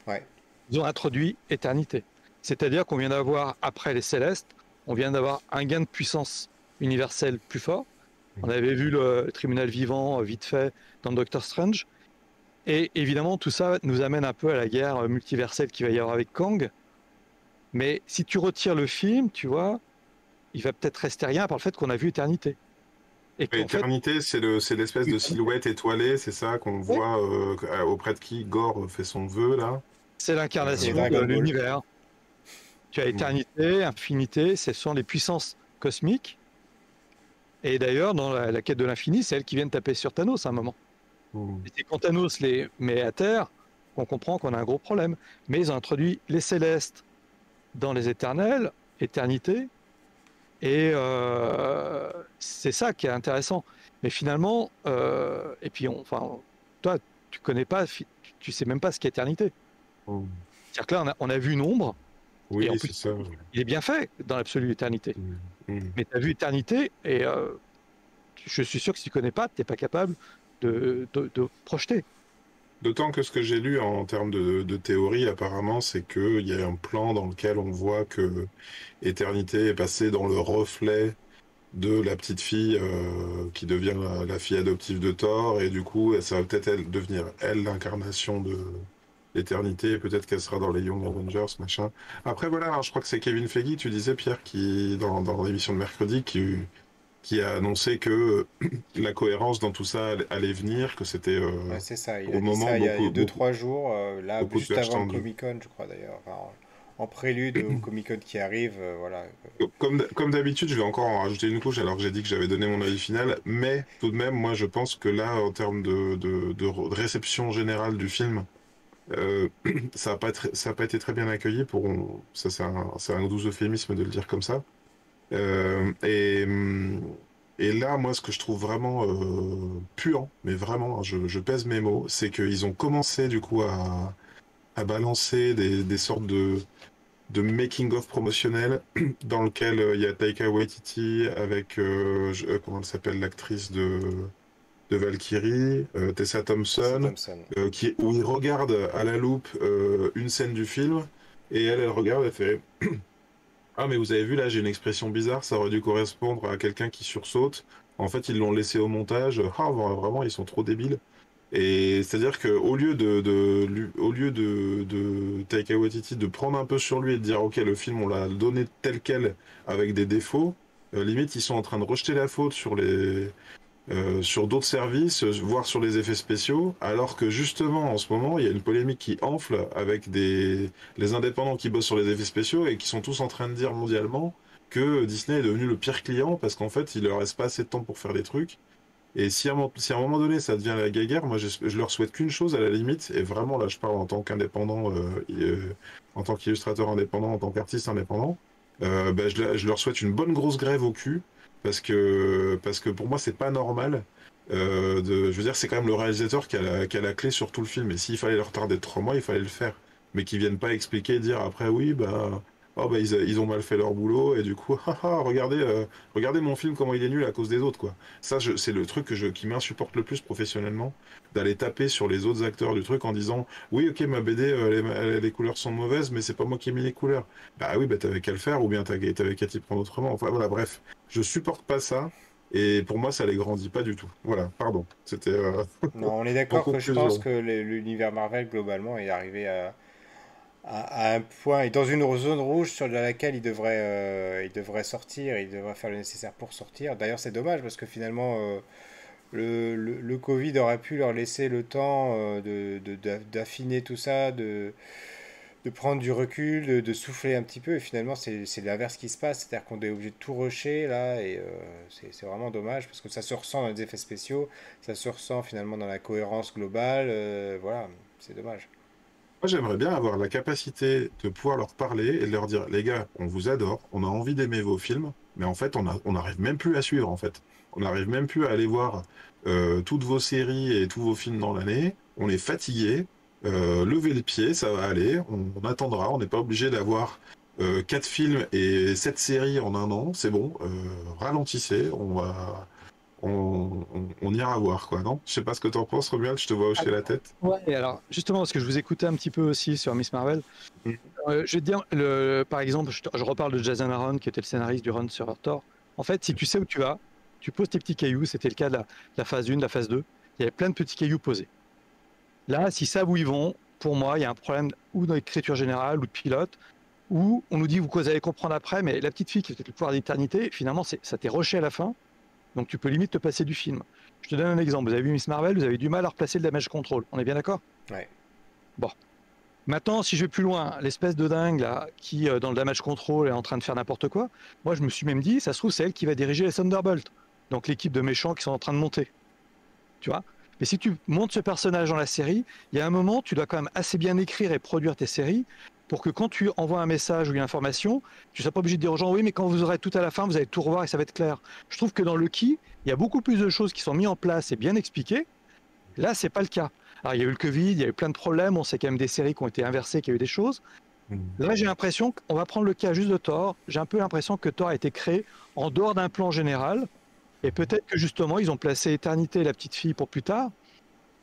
Ouais. Ils ont introduit Éternité. C'est-à-dire qu'on vient d'avoir, après les Célestes, on vient d'avoir un gain de puissance universelle plus fort. On avait vu le tribunal vivant vite fait dans Doctor Strange. Et évidemment, tout ça nous amène un peu à la guerre multiverselle qu'il va y avoir avec Kang. Mais si tu retires le film, tu vois, il va peut-être rester rien par le fait qu'on a vu Éternité. Et qu'en fait, Éternité, c'est l'espèce de silhouette étoilée, c'est ça qu'on ouais, voit auprès de qui Gore fait son vœu là. c'est C'est les Euh, l'incarnation de Dragon Ball. l'univers. Tu as mm, Éternité, Infinité, ce sont les puissances cosmiques. Et d'ailleurs, dans la quête de l'infini, c'est elles qui viennent taper sur Thanos à un moment. Et mm. c'est quand Thanos les met à terre qu'on comprend qu'on a un gros problème. Mais ils ont introduit les célestes dans les éternels, éternité, et c'est ça qui est intéressant. Mais finalement, et puis enfin, toi, tu connais pas, tu sais même pas ce qu'est éternité. Mm. C'est-à-dire que là, on a vu une ombre, et en Oui, plus, c'est ça. il est bien fait dans l'absolu éternité. Mm, mm. Mais tu as vu éternité, et je suis sûr que si tu connais pas, tu n'es pas capable de projeter. D'autant que ce que j'ai lu en termes de théorie, apparemment, c'est qu'il y a un plan dans lequel on voit que Éternité est passée dans le reflet de la petite fille qui devient la fille adoptive de Thor, et du coup, ça va peut-être devenir elle l'incarnation de l'Éternité, et peut-être qu'elle sera dans les Young Avengers, machin. Après, voilà, hein, je crois que c'est Kevin Feige, tu disais, Pierre, qui, dans l'émission de mercredi, qui a annoncé que la cohérence dans tout ça allait venir, que c'était Ouais, c'est ça. Il pour a le dit moment ça il y a beaucoup, deux beaucoup, trois jours, là, beaucoup de juste perches avant le tendues. Comic-Con, je crois d'ailleurs. Enfin, en prélude au Comic-Con qui arrive, voilà. Comme d'habitude, je vais encore en rajouter une couche alors que j'ai dit que j'avais donné mon avis final, mais tout de même, moi je pense que là, en termes de réception générale du film, euh, ça a pas été très bien accueilli ça c'est un doux euphémisme de le dire comme ça. Euh, et, hum, et là, moi, ce que je trouve vraiment puant, mais vraiment, hein, je pèse mes mots, c'est qu'ils ont commencé du coup à balancer des sortes de making-of promotionnel dans lequel il y a Taika Waititi avec, comment elle s'appelle, l'actrice de Valkyrie, Tessa C'est Thompson, Thompson. où il regarde à la loupe une scène du film, et elle regarde, elle fait ah, mais vous avez vu là, j'ai une expression bizarre, ça aurait dû correspondre à quelqu'un qui sursaute. En fait, ils l'ont laissé au montage. Ah, vraiment, ils sont trop débiles. Et c'est-à-dire que au lieu de Taika Waititi de prendre un peu sur lui et de dire, OK, le film, on l'a donné tel quel avec des défauts, limite, ils sont en train de rejeter la faute sur d'autres services, voire sur les effets spéciaux, alors que justement en ce moment il y a une polémique qui enfle avec les indépendants qui bossent sur les effets spéciaux et qui sont tous en train de dire mondialement que Disney est devenu le pire client parce qu'en fait il leur reste pas assez de temps pour faire des trucs. Et si à un moment donné ça devient la guéguerre, moi je leur souhaite qu'une chose à la limite, et vraiment là je parle en tant qu'indépendant, en tant qu'illustrateur indépendant, en tant qu'artiste indépendant, bah, je leur souhaite une bonne grosse grève au cul, parce que pour moi c'est pas normal. Je veux dire, c'est quand même le réalisateur qui a la clé sur tout le film, et s'il fallait le retarder de 3 mois, il fallait le faire. Mais qu'ils viennent pas expliquer et dire après oui, bah, oh, bah ils ont mal fait leur boulot, et du coup, haha, regardez mon film comment il est nul à cause des autres, quoi. Ça, c'est le truc qui m'insupporte le plus professionnellement, d'aller taper sur les autres acteurs du truc en disant oui, ok, ma BD, les couleurs sont mauvaises, mais c'est pas moi qui ai mis les couleurs. Bah oui, bah t'avais qu'à le faire, ou bien t'avais qu'à t'y prendre autrement. Enfin voilà, bref, je supporte pas ça, et pour moi, ça les grandit pas du tout. Voilà, pardon. C'était Non, on est en d'accord que je pense conclusion. que l'univers Marvel globalement est arrivé à un point et dans une zone rouge sur laquelle il devrait sortir, il devrait faire le nécessaire pour sortir. D'ailleurs, c'est dommage parce que finalement, le Covid aurait pu leur laisser le temps d'affiner tout ça, de prendre du recul, de souffler un petit peu. Et finalement, c'est l'inverse qui se passe. C'est-à-dire qu'on est obligé de tout rusher là. Et c'est vraiment dommage parce que ça se ressent dans les effets spéciaux. Ça se ressent finalement dans la cohérence globale. Voilà, c'est dommage. Moi, j'aimerais bien avoir la capacité de pouvoir leur parler et de leur dire, les gars, on vous adore, on a envie d'aimer vos films, mais en fait, on n'arrive même plus à suivre, en fait. On n'arrive même plus à aller voir toutes vos séries et tous vos films dans l'année. On est fatigué. Levez le pied, ça va aller. On attendra. On n'est pas obligé d'avoir 4 films et 7 séries en un an. C'est bon. Ralentissez. On ira voir, quoi, non? Je sais pas ce que t'en penses, Romuald, je te vois hocher la tête. Ouais, et alors justement, parce que je vous écoutais un petit peu aussi sur Miss Marvel, Mm. je vais te dire, par exemple, je reparle de Jason Aaron, qui était le scénariste du run sur Thor. En fait, si tu sais où tu vas, tu poses tes petits cailloux, c'était le cas de la phase 1, de la phase 2, il y avait plein de petits cailloux posés. Là, s'ils savent où ils vont, pour moi, il y a un problème ou dans l'écriture générale, ou de pilote, ou on nous dit, vous allez comprendre après, mais la petite fille qui a le pouvoir d'éternité, finalement, ça t'est rushé à la fin, donc tu peux limite te passer du film. Je te donne un exemple, vous avez vu Miss Marvel, vous avez du mal à replacer le damage control, on est bien d'accord? Ouais. Bon. Maintenant, si je vais plus loin, l'espèce de dingue là, qui dans le damage control est en train de faire n'importe quoi, moi je me suis même dit, ça se trouve, c'est elle qui va diriger les Thunderbolts, donc l'équipe de méchants qui sont en train de monter. Tu vois? Mais si tu montes ce personnage dans la série, il y a un moment, tu dois quand même assez bien écrire et produire tes séries pour que quand tu envoies un message ou une information, tu ne sois pas obligé de dire aux gens, oui, mais quand vous aurez tout à la fin, vous allez tout revoir et ça va être clair. Je trouve que dans Lucky, il y a beaucoup plus de choses qui sont mises en place et bien expliquées. Là, c'est pas le cas. Alors, il y a eu le Covid, il y a eu plein de problèmes, on sait quand même des séries qui ont été inversées, qu'il y a eu des choses. Là, j'ai l'impression qu'on va prendre le cas juste de Thor. J'ai un peu l'impression que Thor a été créé en dehors d'un plan général. Et peut-être que justement, ils ont placé Éternité et la petite fille pour plus tard.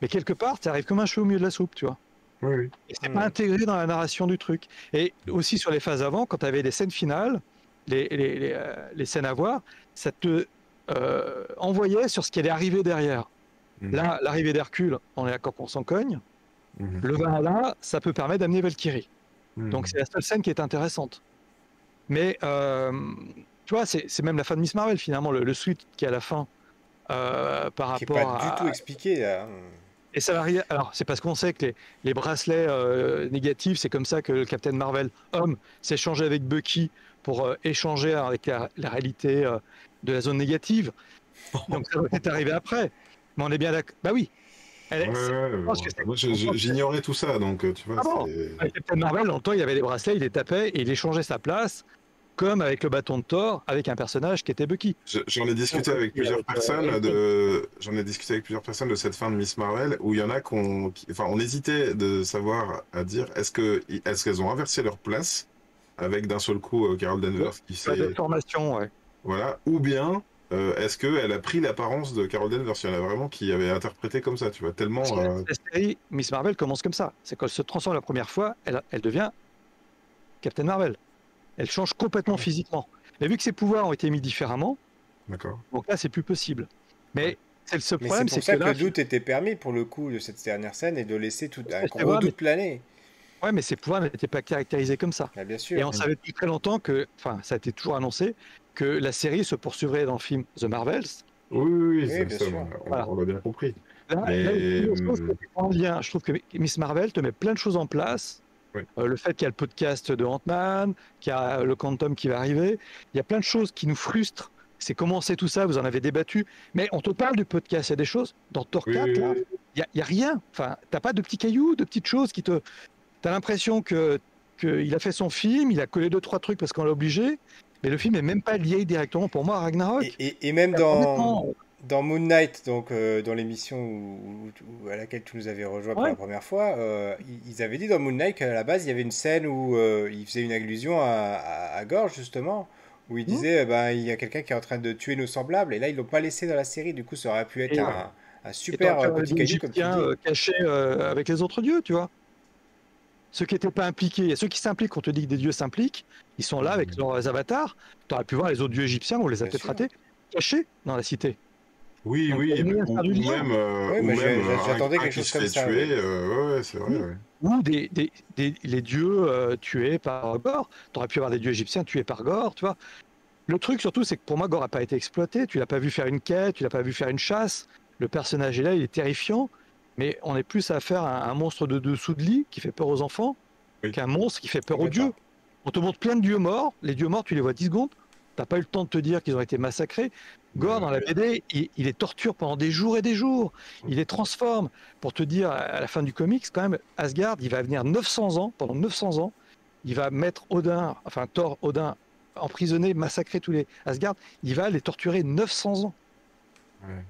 Mais quelque part, ça arrive comme un cheveu au milieu de la soupe, tu vois. Oui, oui. Et c'est pas intégré dans la narration du truc. Et aussi sur les phases avant, quand tu avais des scènes finales, les scènes à voir, ça te envoyait sur ce qui allait arriver derrière. Là, l'arrivée d'Hercule, on est d'accord qu'on s'en cogne. Le Valhalla, ça peut permettre d'amener Valkyrie. Donc c'est la seule scène qui est intéressante. Mais tu vois, c'est même la fin de Miss Marvel finalement, le suite qui est à la fin par Qui est rapport pas du tout expliqué, là. Et ça va arriver. Alors c'est parce qu'on sait que les bracelets négatifs, c'est comme ça que le Captain Marvel homme s'échangeait avec Bucky pour échanger avec la réalité de la zone négative. Donc ça va peut-être arriver après. Mais on est bien d'accord. Bah oui. Moi, j'ignorais tout ça, donc tu vois. Ah bon, Captain Marvel, dans le temps, il avait les bracelets, il les tapait et il échangeait sa place, comme avec le bâton de Thor, avec un personnage qui était Bucky. J'en ai discuté avec plusieurs personnes j'en ai discuté avec plusieurs personnes de cette fin de Miss Marvel où il y en a enfin, on hésitait de savoir à dire est-ce qu'elles ont inversé leur place avec d'un seul coup Carol Danvers qui s'est formation, ouais. Voilà, ou bien est-ce qu'elle a pris l'apparence de Carol Danvers? Il y en a vraiment qui avaient interprété comme ça, tu vois, tellement. La série Miss Marvel commence comme ça. C'est quand elle se transforme la première fois, elle devient Captain Marvel. Elle change complètement physiquement. Mais vu que ses pouvoirs ont été mis différemment, donc là c'est plus possible. Mais c'est ce problème, c'est pour ça que le doute était permis pour le coup de cette dernière scène et de laisser un gros doute planer. Ouais, mais ses pouvoirs n'étaient pas caractérisés comme ça. Ah, bien sûr. Et on savait depuis très longtemps que, enfin, ça a été toujours annoncé, que la série se poursuivrait dans le film The Marvels. Oui, bien sûr. On l'a bien compris. Là, je trouve que Miss Marvel te met plein de choses en place. Oui. Le fait qu'il y a le podcast de Ant-Man, qu'il y a le Quantum qui va arriver, il y a plein de choses qui nous frustrent. C'est comment c'est tout ça, vous en avez débattu. Mais on te parle du podcast, il y a des choses. Dans Thor 4, là, il n'y a rien. Enfin, t'as pas de petits cailloux, de petites choses qui te... T'as l'impression qu'il a fait son film, il a collé 2-3 trucs parce qu'on l'a obligé, mais le film n'est même pas lié directement pour moi à Ragnarok. Et même dans Moon Knight, donc dans l'émission à laquelle tu nous avais rejoint pour la première fois, ils avaient dit dans Moon Knight qu'à la base il y avait une scène où il faisait une allusion à Gorge justement, où il disait il y a quelqu'un qui est en train de tuer nos semblables, et là ils l'ont pas laissé dans la série, du coup ça aurait pu être un super petit caillou comme tu dis. Caché avec les autres dieux, tu vois. Ceux qui n'étaient pas impliqués, et ceux qui s'impliquent, on te dit que des dieux s'impliquent, ils sont là avec leurs avatars. Tu aurais pu voir les autres dieux égyptiens, on les a peut-être ratés, cachés dans la cité. Oui, donc, ou même j'attendais quelque chose comme ça. C'est vrai. Ou les dieux tués par Gore. Tu aurais pu avoir des dieux égyptiens tués par Gore, tu vois. Le truc surtout, c'est que pour moi, Gore n'a pas été exploité. Tu l'as pas vu faire une quête, tu l'as pas vu faire une chasse. Le personnage est là, il est terrifiant. Mais on est plus à faire un monstre de dessous de lit qui fait peur aux enfants qu'un monstre qui fait peur aux dieux. On te montre plein de dieux morts. Les dieux morts, tu les vois 10 secondes. T'as pas eu le temps de te dire qu'ils ont été massacrés. Gore, dans la BD, il les torture pendant des jours et des jours. Il les transforme. Pour te dire, à la fin du comics, quand même, Asgard, il va venir 900 ans, pendant 900 ans, il va mettre Thor, Odin, emprisonné, massacrer tous les Asgard. Il va les torturer 900 ans. Ouais.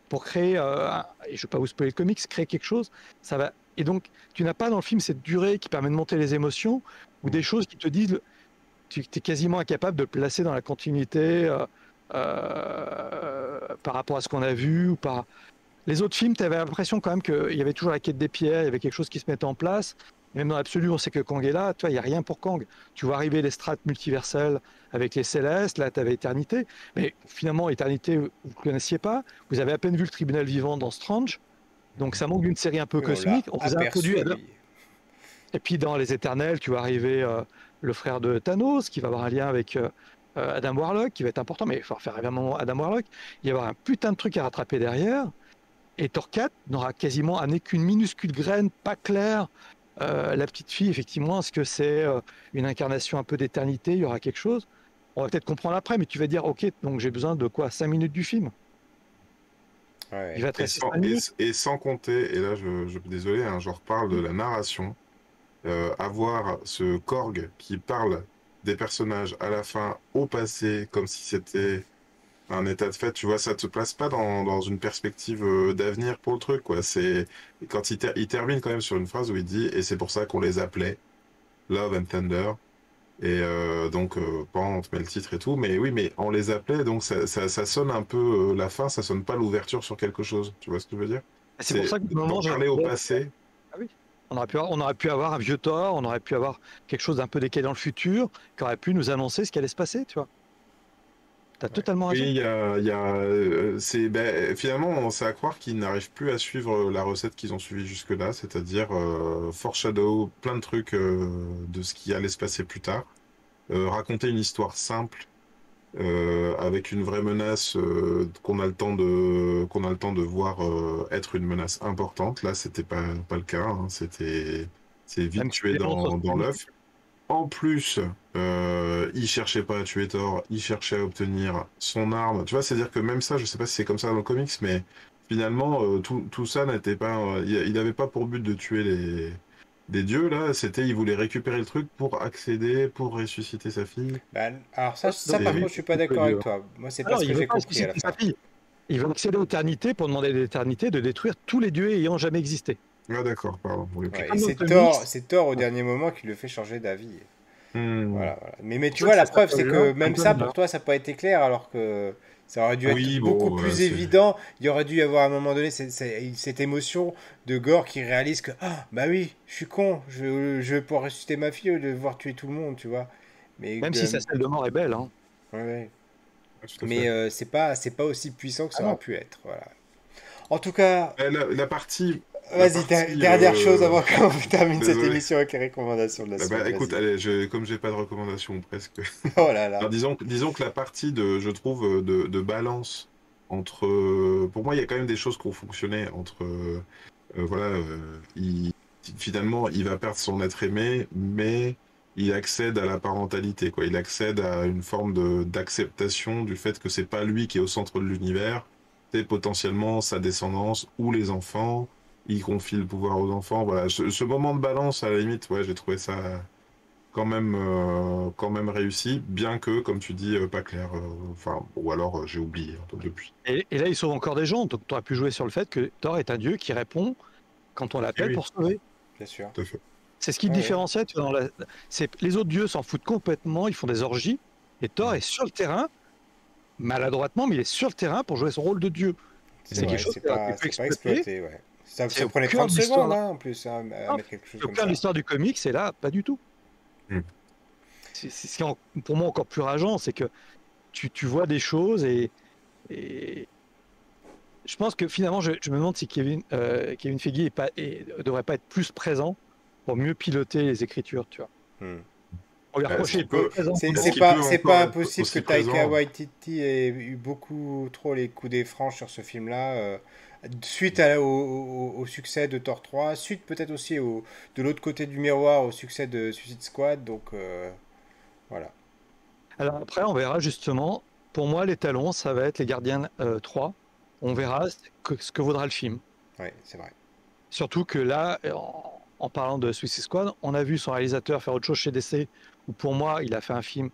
Pour créer, et je ne vais pas vous spoiler le comics, créer quelque chose, ça va. Et donc, tu n'as pas dans le film cette durée qui permet de monter les émotions ou des choses qui te disent, tu es quasiment incapable de le placer dans la continuité par rapport à ce qu'on a vu ou par. Les autres films, tu avais l'impression quand même qu'il y avait toujours la quête des pierres, il y avait quelque chose qui se mettait en place. Même dans l'absolu, on sait que Kang est là. Tu vois, il n'y a rien pour Kang. Tu vois arriver les strates multiverselles avec les Célestes. Là, tu avais Éternité. Mais finalement, Éternité, vous ne connaissiez pas. Vous avez à peine vu le tribunal vivant dans Strange. Donc, ça manque d'une série un peu Oui, cosmique. On vous a aperçu, introduit. oui. Et puis, dans Les Éternels, tu vois arriver le frère de Thanos, qui va avoir un lien avec Adam Warlock, qui va être important. Mais il faut faire évidemment Adam Warlock. Il va y avoir un putain de truc à rattraper derrière. Et Thor 4 n'aura quasiment amené qu'une minuscule graine, pas claire. La petite fille, effectivement, est-ce que c'est une incarnation un peu d'éternité? Il y aura quelque chose. On va peut-être comprendre après, mais tu vas dire, ok, donc j'ai besoin de quoi? 5 minutes du film. Ouais. Il va te Et rester sans, 5 minutes. et sans compter, et là, désolé, hein, je reparle de la narration. Avoir ce Korg qui parle des personnages à la fin au passé, comme si c'était un état de fait, tu vois, ça te place pas dans une perspective d'avenir pour le truc, quoi. C'est quand il termine quand même sur une phrase où il dit, et c'est pour ça qu'on les appelait Love and Thunder. Et donc, bon, on te met le titre et tout, mais oui, mais on les appelait, donc ça sonne un peu la fin, ça sonne pas l'ouverture sur quelque chose, tu vois ce que je veux dire? C'est pour C'est ça que, au moment, pour j'ai. parler au passé. Ah oui. On aurait pu avoir un vieux Thor, on aurait pu avoir quelque chose d'un peu décalé dans le futur, qui aurait pu nous annoncer ce qui allait se passer, tu vois. T'as totalement Oui, raison. finalement, c'est à croire qu'ils n'arrivent plus à suivre la recette qu'ils ont suivie jusque-là, c'est-à-dire foreshadow plein de trucs de ce qui allait se passer plus tard, raconter une histoire simple avec une vraie menace qu'on a le temps de voir être une menace importante. Là, c'était pas le cas, hein, c'est vite Même si tué les monstres dans l'œuf. En plus, il cherchait pas à tuer Thor, il cherchait à obtenir son arme. Tu vois, c'est-à-dire que même ça, je sais pas si c'est comme ça dans le comics, mais finalement, tout ça n'était pas. Il avait pas pour but de tuer des dieux, là. C'était, il voulait récupérer le truc pour accéder, pour ressusciter sa fille. Bah, alors ça C'est par contre, je suis pas d'accord avec toi. Moi, c'est pas Alors, ce que il veut j'ai pas compris à la ressusciter sa fin. fille. Il veut accéder à l'éternité pour demander à l'éternité de détruire tous les dieux ayant jamais existé. Ah, d'accord, pardon. Oui, ok. Ouais, et Comme dans le comics, C'est Thor au dernier moment qui le fait changer d'avis. Hmm. Voilà, voilà. Mais c'est tu pour vois, ça la que ça preuve, c'est s'appelle que Love and même ça, Thunder. pour toi, ça n'a pas été clair, alors que ça aurait dû être Oui, beaucoup bon, plus c'est. évident. Il y aurait dû y avoir à un moment donné cette émotion de Gore qui réalise que, ah, bah oui, je suis con, je vais pouvoir ressusciter ma fille au lieu de devoir tuer tout le monde, tu vois. Mais, Même si sa scène de mort est belle. Hein. ouais, ouais. Tout à Mais fait. c'est pas aussi puissant que Ah ça aurait non. pu être, voilà. En tout cas, La partie. La vas-y, partie. dernière chose avant qu'on termine cette Désolé. émission avec les recommandations de la semaine, Écoute, vas-y. allez, comme j'ai pas de recommandation presque. Oh là là. Alors, disons que la partie je trouve, de balance entre, pour moi, il y a quand même des choses qui ont fonctionné entre, voilà, finalement, il va perdre son être aimé, mais il accède à la parentalité, quoi. Il accède à une forme d'acceptation du fait que c'est pas lui qui est au centre de l'univers, c'est potentiellement sa descendance ou les enfants. Il confie le pouvoir aux enfants. Voilà, ce moment de balance, à la limite, ouais, j'ai trouvé ça quand même réussi, bien que, comme tu dis, pas clair. Enfin, ou alors j'ai oublié depuis. Et là, il sauve encore des gens. Donc, tu aurais pu jouer sur le fait que Thor est un dieu qui répond quand on Et l'appelle oui, pour sauver. Bien sûr. tout à fait. C'est ce qui le Ouais, ouais. différenciait. Tu vois, les autres dieux s'en foutent complètement. Ils font des orgies. Et Thor est sur le terrain, maladroitement, mais il est sur le terrain pour jouer son rôle de dieu. C'est C'est quelque vrai, chose qu'il aurait pu c'est pas exploiter. exploité, ouais. Ça C'est au prenait cœur 30 de secondes, l'histoire. hein, en plus, hein, à Non, mettre quelque chose c'est au comme cœur de ça. l'histoire du comics. C'est là, pas du tout. Mm. C'est ce qui est pour moi encore plus rageant, c'est que tu vois des choses et je pense que finalement, je me demande si Kevin Feige devrait pas être plus présent pour mieux piloter les écritures, tu vois. Hmm. On lui Est-ce reprochait qu'il d'être trop peut, présent. est-ce qu'il peut C'est encore pas être impossible que aussi Taika présent? Waititi ait eu beaucoup trop les coups des franges sur ce film-là, suite au succès de Thor 3, suite peut-être aussi de l'autre côté du miroir au succès de Suicide Squad, donc voilà. Alors après, on verra justement. Pour moi, les talons, ça va être les Gardiens 3. On verra ce que vaudra le film. Oui, c'est vrai. Surtout que là, en parlant de Suicide Squad, on a vu son réalisateur faire autre chose chez DC, où pour moi, il a fait un film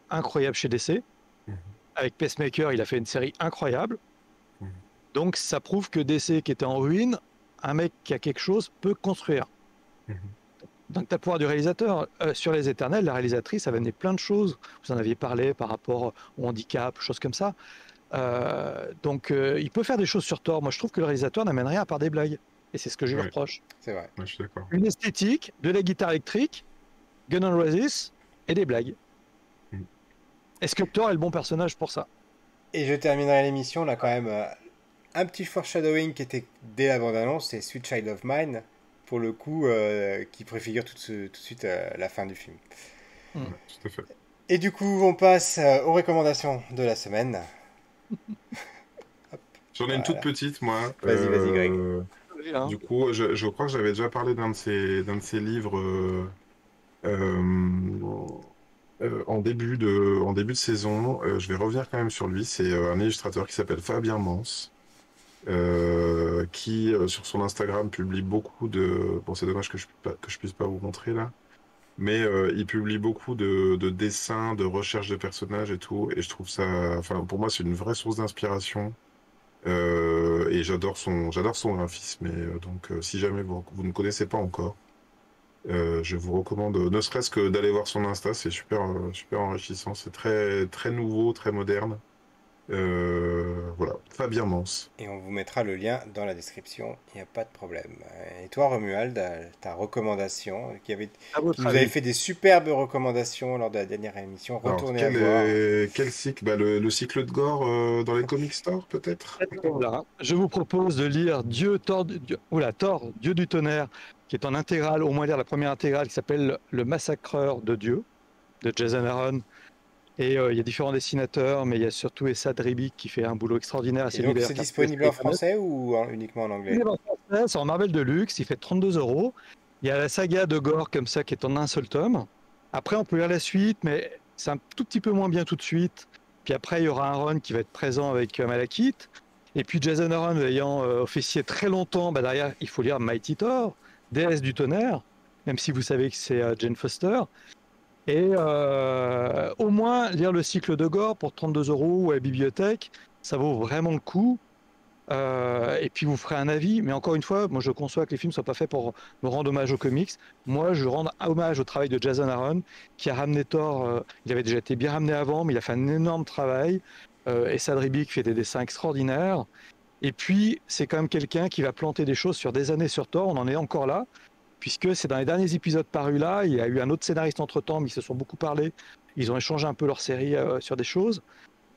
incroyable chez DC. Mhm. Avec Pacemaker, il a fait une série incroyable. Mhm. Donc ça prouve que DC, qui était en ruine, un mec qui a quelque chose peut construire. Mhm. Donc tu as le pouvoir du réalisateur. Sur Les Éternels, la réalisatrice avait amené plein de choses. Vous en aviez parlé par rapport au handicap, choses comme ça. Donc il peut faire des choses sur Thor. Moi je trouve que le réalisateur n'amène rien à part des blagues. Et c'est ce que je lui Ouais, reproche. C'est vrai. ouais, je suis d'accord. Une esthétique, de la guitare électrique, Gun N' Roses et des blagues. Mhm. Est-ce que Thor est le bon personnage pour ça? Et je terminerai l'émission, on a quand même un petit foreshadowing qui était dès la bande-annonce, c'est Sweet Child of Mine, pour le coup, qui préfigure tout de suite la fin du film. Hmm. Ouais, tout à fait. Et du coup, on passe aux recommandations de la semaine. J'en ai une toute Voilà. petite, moi. Vas-y, Greg. Oui, hein. Du coup, je crois que j'avais déjà parlé d'un de ces livres euh, en début de saison. Je vais revenir quand même sur lui. C'est un illustrateur qui s'appelle Fabien Mans, qui sur son Instagram publie beaucoup de. Bon, c'est dommage que je puisse pas vous montrer là, mais il publie beaucoup de dessins, de recherches de personnages et tout. Et je trouve ça. Enfin, pour moi, c'est une vraie source d'inspiration. Et j'adore son graphisme. Et donc, si jamais vous ne connaissez pas encore, je vous recommande, ne serait-ce que d'aller voir son Insta, c'est super, super enrichissant. C'est très, très nouveau, très moderne. Voilà, Fabien Mans. Et on vous mettra le lien dans la description, il n'y a pas de problème. Et toi, Romuald, ta recommandation, À qui votre nous avait avis? fait des superbes recommandations lors de la dernière émission, Alors, retournez à voir. quel cycle? Bah, le cycle de Gore dans les comic stores, peut-être? Voilà. Je vous propose de lire Thor, Dieu du tonnerre, qui est en intégrale, au moins lire la première intégrale, qui s'appelle Le Massacreur de Dieu, de Jason Aaron. Et il y a différents dessinateurs, mais il y a surtout Essa Dribik qui fait un boulot extraordinaire à Et cet donc, univers c'est qui a trouvé disponible en Space Planet. français ou uniquement en Il anglais? est en français, c'est en Marvel Deluxe, il fait 32 euros. Il y a la saga de Gore comme ça qui est en un seul tome. Après, on peut lire la suite, mais c'est un tout petit peu moins bien tout de suite. Puis après, il y aura un run qui va être présent avec Malekith. Et puis Jason Aaron ayant officié très longtemps, bah derrière, il faut lire Mighty Thor, déesse du tonnerre, même si vous savez que c'est Jane Foster. Et au moins, lire le cycle de Gore pour 32 euros à la bibliothèque, ça vaut vraiment le coup. Et puis vous ferez un avis, mais encore une fois, moi je conçois que les films ne soient pas faits pour me rendre hommage aux comics. Moi, je rends hommage au travail de Jason Aaron, qui a ramené Thor. Il avait déjà été bien ramené avant, mais il a fait un énorme travail. Et Sadribi fait des dessins extraordinaires. Et puis, c'est quand même quelqu'un qui va planter des choses sur des années sur Thor. On en est encore là, puisque c'est dans les derniers épisodes parus là. Il y a eu un autre scénariste entre-temps, mais ils se sont beaucoup parlé. Ils ont échangé un peu leur série sur des choses.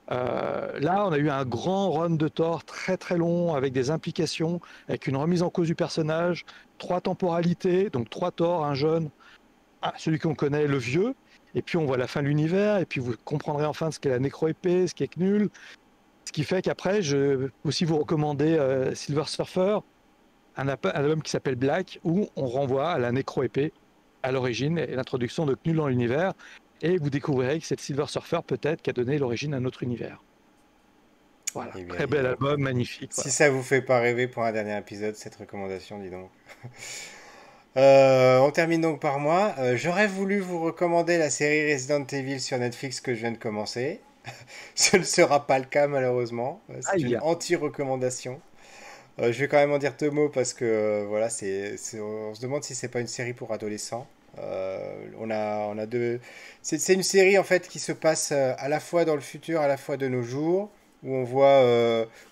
Là, on a eu un grand run de Thor très très long avec des implications, avec une remise en cause du personnage, 3 temporalités, donc 3 Thor, un jeune, celui qu'on connaît, le vieux, et puis on voit la fin de l'univers, et puis vous comprendrez enfin ce qu'est la nécro-épée, ce qui est nul, ce qui fait qu'après, je vais aussi vous recommander Silver Surfer, un album qui s'appelle Black, où on renvoie à la nécro-épée à l'origine et l'introduction de Knull dans l'univers, et vous découvrirez que c'est Silver Surfer peut-être qui a donné l'origine à notre univers. Voilà, Eh bien, très dis bel donc. album, magnifique. Si Voilà. ça vous fait pas rêver pour un dernier épisode, cette recommandation, dis donc. On termine donc par moi. J'aurais voulu vous recommander la série Resident Evil sur Netflix que je viens de commencer. Ce ne sera pas le cas malheureusement. C'est une Aïe. anti-recommandation. Je vais quand même en dire 2 mots parce que voilà, on se demande si c'est pas une série pour adolescents. On a deux. C'est une série en fait qui se passe à la fois dans le futur, à la fois de nos jours, où on voit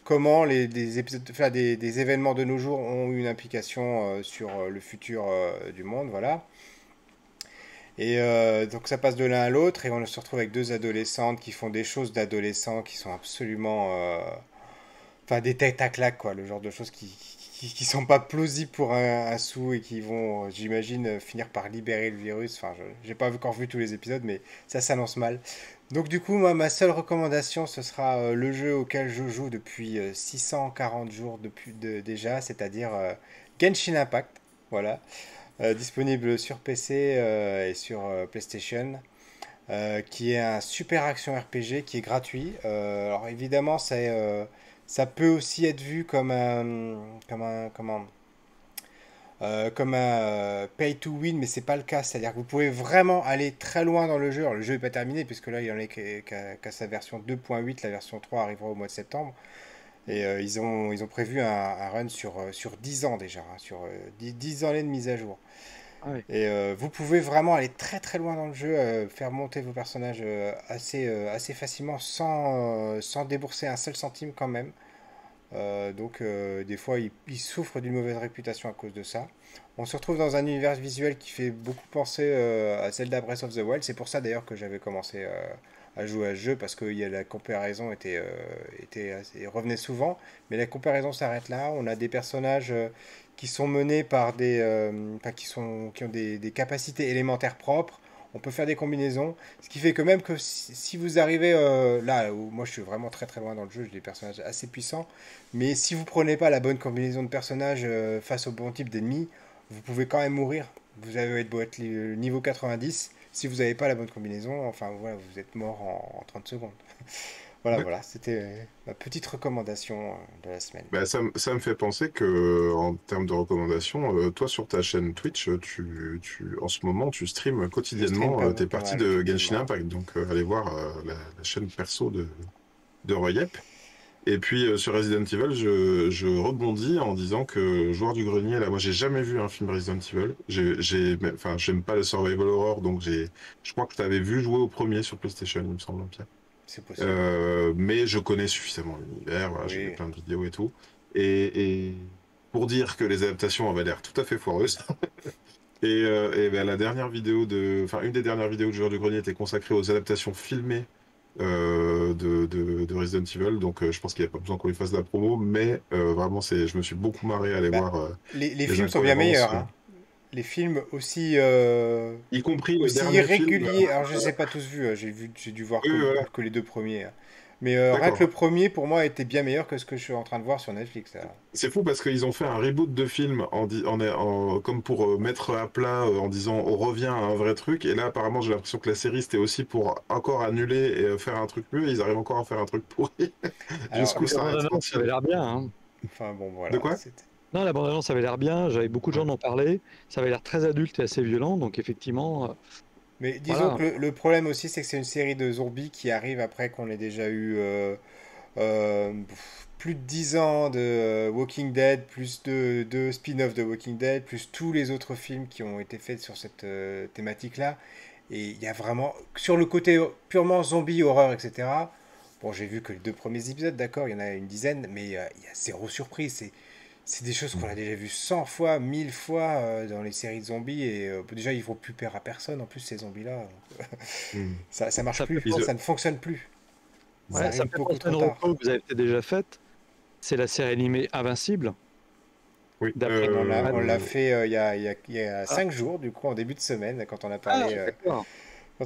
comment des épisodes, enfin, des événements de nos jours ont eu une implication sur le futur du monde, voilà. Et donc ça passe de l'un à l'autre et on se retrouve avec 2 adolescentes qui font des choses d'adolescents qui sont absolument enfin des têtes à claque quoi, le genre de choses qui sont pas plausibles pour un sou et qui vont, j'imagine, finir par libérer le virus. Enfin, j'ai pas encore vu tous les épisodes, mais ça s'annonce mal. Donc du coup, moi, ma seule recommandation, ce sera le jeu auquel je joue depuis 640 jours déjà, c'est-à-dire Genshin Impact. Voilà. Disponible sur PC et sur PlayStation. qui est un super action RPG qui est gratuit. Alors évidemment, ça peut aussi être vu comme un pay to win, mais c'est pas le cas. C'est-à-dire que vous pouvez vraiment aller très loin dans le jeu. Alors, le jeu n'est pas terminé, puisque là, il en est qu'à sa version 2.8. La version 3 arrivera au mois de septembre. Et ils ont prévu un run sur 10 ans déjà, hein, sur 10 années de mise à jour. Ah oui. Et vous pouvez vraiment aller très très loin dans le jeu, faire monter vos personnages assez facilement sans débourser un seul centime quand même. Donc des fois ils souffrent d'une mauvaise réputation à cause de ça. On se retrouve dans un univers visuel qui fait beaucoup penser à Zelda Breath of the Wild. C'est pour ça d'ailleurs que j'avais commencé à jouer à ce jeu parce que la comparaison revenait souvent. Mais la comparaison s'arrête là. On a des personnages qui sont menés par enfin, qui ont des capacités élémentaires propres. On peut faire des combinaisons, ce qui fait que même que si vous arrivez là où moi je suis vraiment très très loin dans le jeu, j'ai des personnages assez puissants, mais si vous prenez pas la bonne combinaison de personnages face au bon type d'ennemi, vous pouvez quand même mourir. Vous avez beau être niveau 90, si vous n'avez pas la bonne combinaison, enfin voilà, vous êtes mort en 30 secondes. Voilà, Ouais. voilà, c'était ma petite recommandation de la semaine. Bah, ça me fait penser que, en termes de recommandations, toi sur ta chaîne Twitch, en ce moment, tu streams Je stream quotidiennement tes pas parties mal, de Genshin effectivement. Impact. Donc, allez voir la chaîne perso de Reyep. Et puis, sur Resident Evil, je rebondis en disant que Joueur du Grenier, là, moi, j'ai jamais vu un film Resident Evil. Enfin, j'aime pas le survival horror, donc je crois que tu avais vu jouer au premier sur PlayStation, il me semble, Pierre. C'est possible. Mais je connais suffisamment l'univers, voilà, j'ai vu Oui. plein de vidéos et tout. Et pour dire que les adaptations avaient l'air tout à fait foireuses. Et ben, enfin, une des dernières vidéos de Joueur du Grenier était consacrée aux adaptations filmées de Resident Evil. Donc je pense qu'il n'y a pas besoin qu'on lui fasse de la promo, mais vraiment, je me suis beaucoup marré à aller Bah, voir les les films sont bien incohérences, meilleurs, hein. Les films y compris le aussi dernier film. irréguliers. Alors je les ai pas tous vus, hein. J'ai dû voir Oui, voilà, que les deux premiers, hein. Mais rien que le d'accord. premier pour moi était bien meilleur que ce que je suis en train de voir sur Netflix là. C'est fou parce qu'ils ont fait un reboot de film comme pour mettre à plat en disant on revient à un vrai truc. Et là, apparemment, j'ai l'impression que la série c'était aussi pour encore annuler et faire un truc mieux. Et ils arrivent encore à faire un truc pourri. Alors, Jusqu'où La ça arrête bande-annonce, ça avait sortir. l'air bien, hein. enfin bon De voilà, quoi? c'était. Non, la bande-annonce avait l'air bien. J'avais beaucoup de gens Ouais. en parlé. Ça avait l'air très adulte et assez violent. Donc effectivement, Mais disons voilà. que le problème aussi c'est que c'est une série de zombies qui arrive après qu'on ait déjà eu plus de 10 ans de Walking Dead, plus de spin-off de Walking Dead, plus tous les autres films qui ont été faits sur cette thématique-là. Et il y a vraiment, sur le côté purement zombie, horreur, etc. Bon, j'ai vu que les deux premiers épisodes, d'accord, il y en a une dizaine, mais il y a zéro surprise. C'est des choses qu'on a déjà vues 100 fois, 1000 fois dans les séries de zombies. Et déjà, ils font plus peur à personne, en plus, ces zombies-là. Hmm. Ça marche Ça fait, plus, Ils, ça ne fonctionne plus. Ça ouais, ça arrive fait beaucoup penser à trop une tard. reco que vous avez peut-être déjà faite. C'est la série animée Invincible, oui. d'après. On l'a Adam. fait il y a Ah, 5 jours, du coup, en début de semaine, ah, d'accord. quand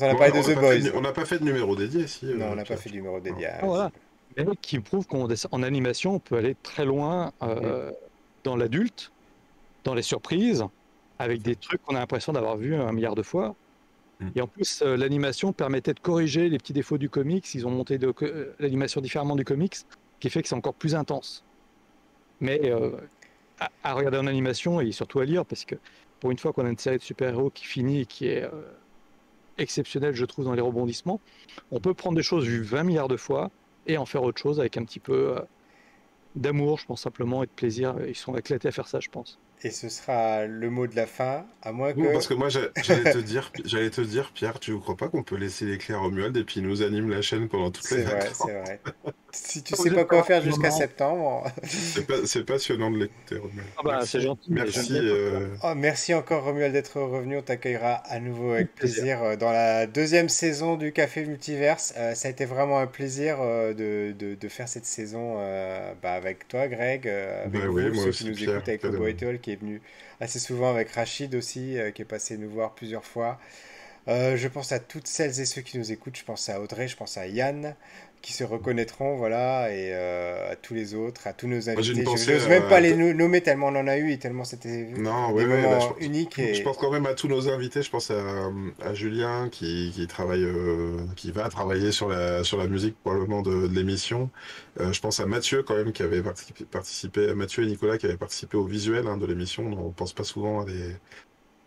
on a Bon, parlé de on n'a The pas fait, Boys. on n'a pas fait de numéro dédié, si, Non, on n'a pas Pierre. fait du numéro Non. dédié à Ah, voilà. Invincible. Mais qui prouve qu'en animation, on peut aller très loin Mm. dans l'adulte, dans les surprises, avec des trucs qu'on a l'impression d'avoir vu un milliard de fois. Hmm. Et en plus, l'animation permettait de corriger les petits défauts du comics. Ils ont monté l'animation différemment du comics, ce qui fait que c'est encore plus intense. Mais à regarder en animation et surtout à lire, parce que pour une fois qu'on a une série de super-héros qui finit et qui est exceptionnelle, je trouve, dans les rebondissements, on peut prendre des choses vues 20 milliards de fois et en faire autre chose avec un petit peu d'amour, je pense simplement, et de plaisir. Ils sont éclatés à faire ça, je pense. Et ce sera le mot de la fin, à moins Non, que... parce que moi, j'allais te dire, Pierre, tu ne crois pas qu'on peut laisser les clés à Romuald et puis il nous anime la chaîne pendant toutes les C'est vrai, vacances? c'est vrai. Si tu Vous sais êtes pas pas quoi là faire pour le jusqu'à moment. septembre... C'est passionnant de l'écouter, Romuald. Ah bah, c'est Merci, gentil, mais j'aime merci. bien quand ça. Oh, merci encore Romuald d'être revenu. On t'accueillera à nouveau Avec avec plaisir. plaisir dans la deuxième saison du Café Multiverse. Ça a été vraiment un plaisir de faire cette saison avec toi, Greg, avec Bah oui, vous, moi ceux qui aussi, nous Pierre. écoutent, avec Quel Lobo honneur. Etol qui est venu assez souvent, avec Rachid aussi, qui est passé nous voir plusieurs fois. Je pense à toutes celles et ceux qui nous écoutent. Je pense à Audrey, je pense à Yann, qui se reconnaîtront, voilà, et tous les autres, à tous nos Moi, j'ai une invités. Je pensée n'ose même pas les nommer tellement on en a eu et tellement c'était Non, des ouais, ouais, bah, moments uniques. je pense quand même à tous nos invités. Je pense à Julien qui travaille, qui va travailler sur la musique probablement de l'émission. Je pense à Mathieu quand même qui avait participé, Mathieu et Nicolas qui avaient participé au visuel de l'émission. On pense pas souvent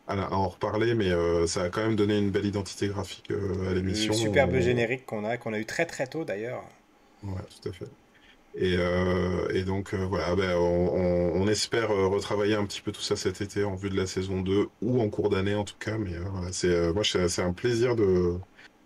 à en reparler, mais ça a quand même donné une belle identité graphique à Le l'émission. superbe générique qu'on a eu très très tôt d'ailleurs. Ouais, tout à fait. Et donc voilà, ben, on espère retravailler un petit peu tout ça cet été en vue de la saison 2 ou en cours d'année en tout cas. Mais voilà, moi c'est un plaisir de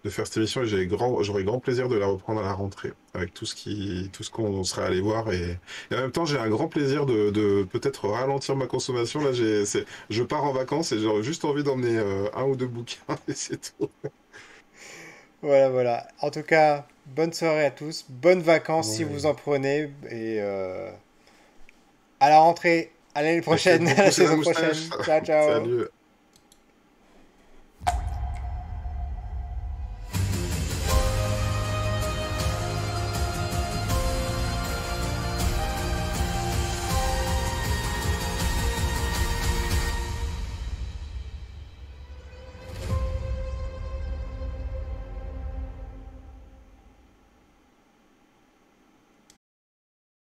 faire cette émission et j'aurais grand plaisir de la reprendre à la rentrée avec tout ce qu'on sera allé voir. Et en même temps, j'ai un grand plaisir de peut-être ralentir ma consommation. Là, je pars en vacances et j'aurais juste envie d'emmener un ou deux bouquins et c'est tout. Voilà, voilà. En tout cas, bonne soirée à tous, bonnes vacances si Ouais. vous en prenez et à la rentrée, à l'année Et faites prochaine, à la beaucoup, c'est la saison moustache. prochaine. Ciao, ciao. Salut.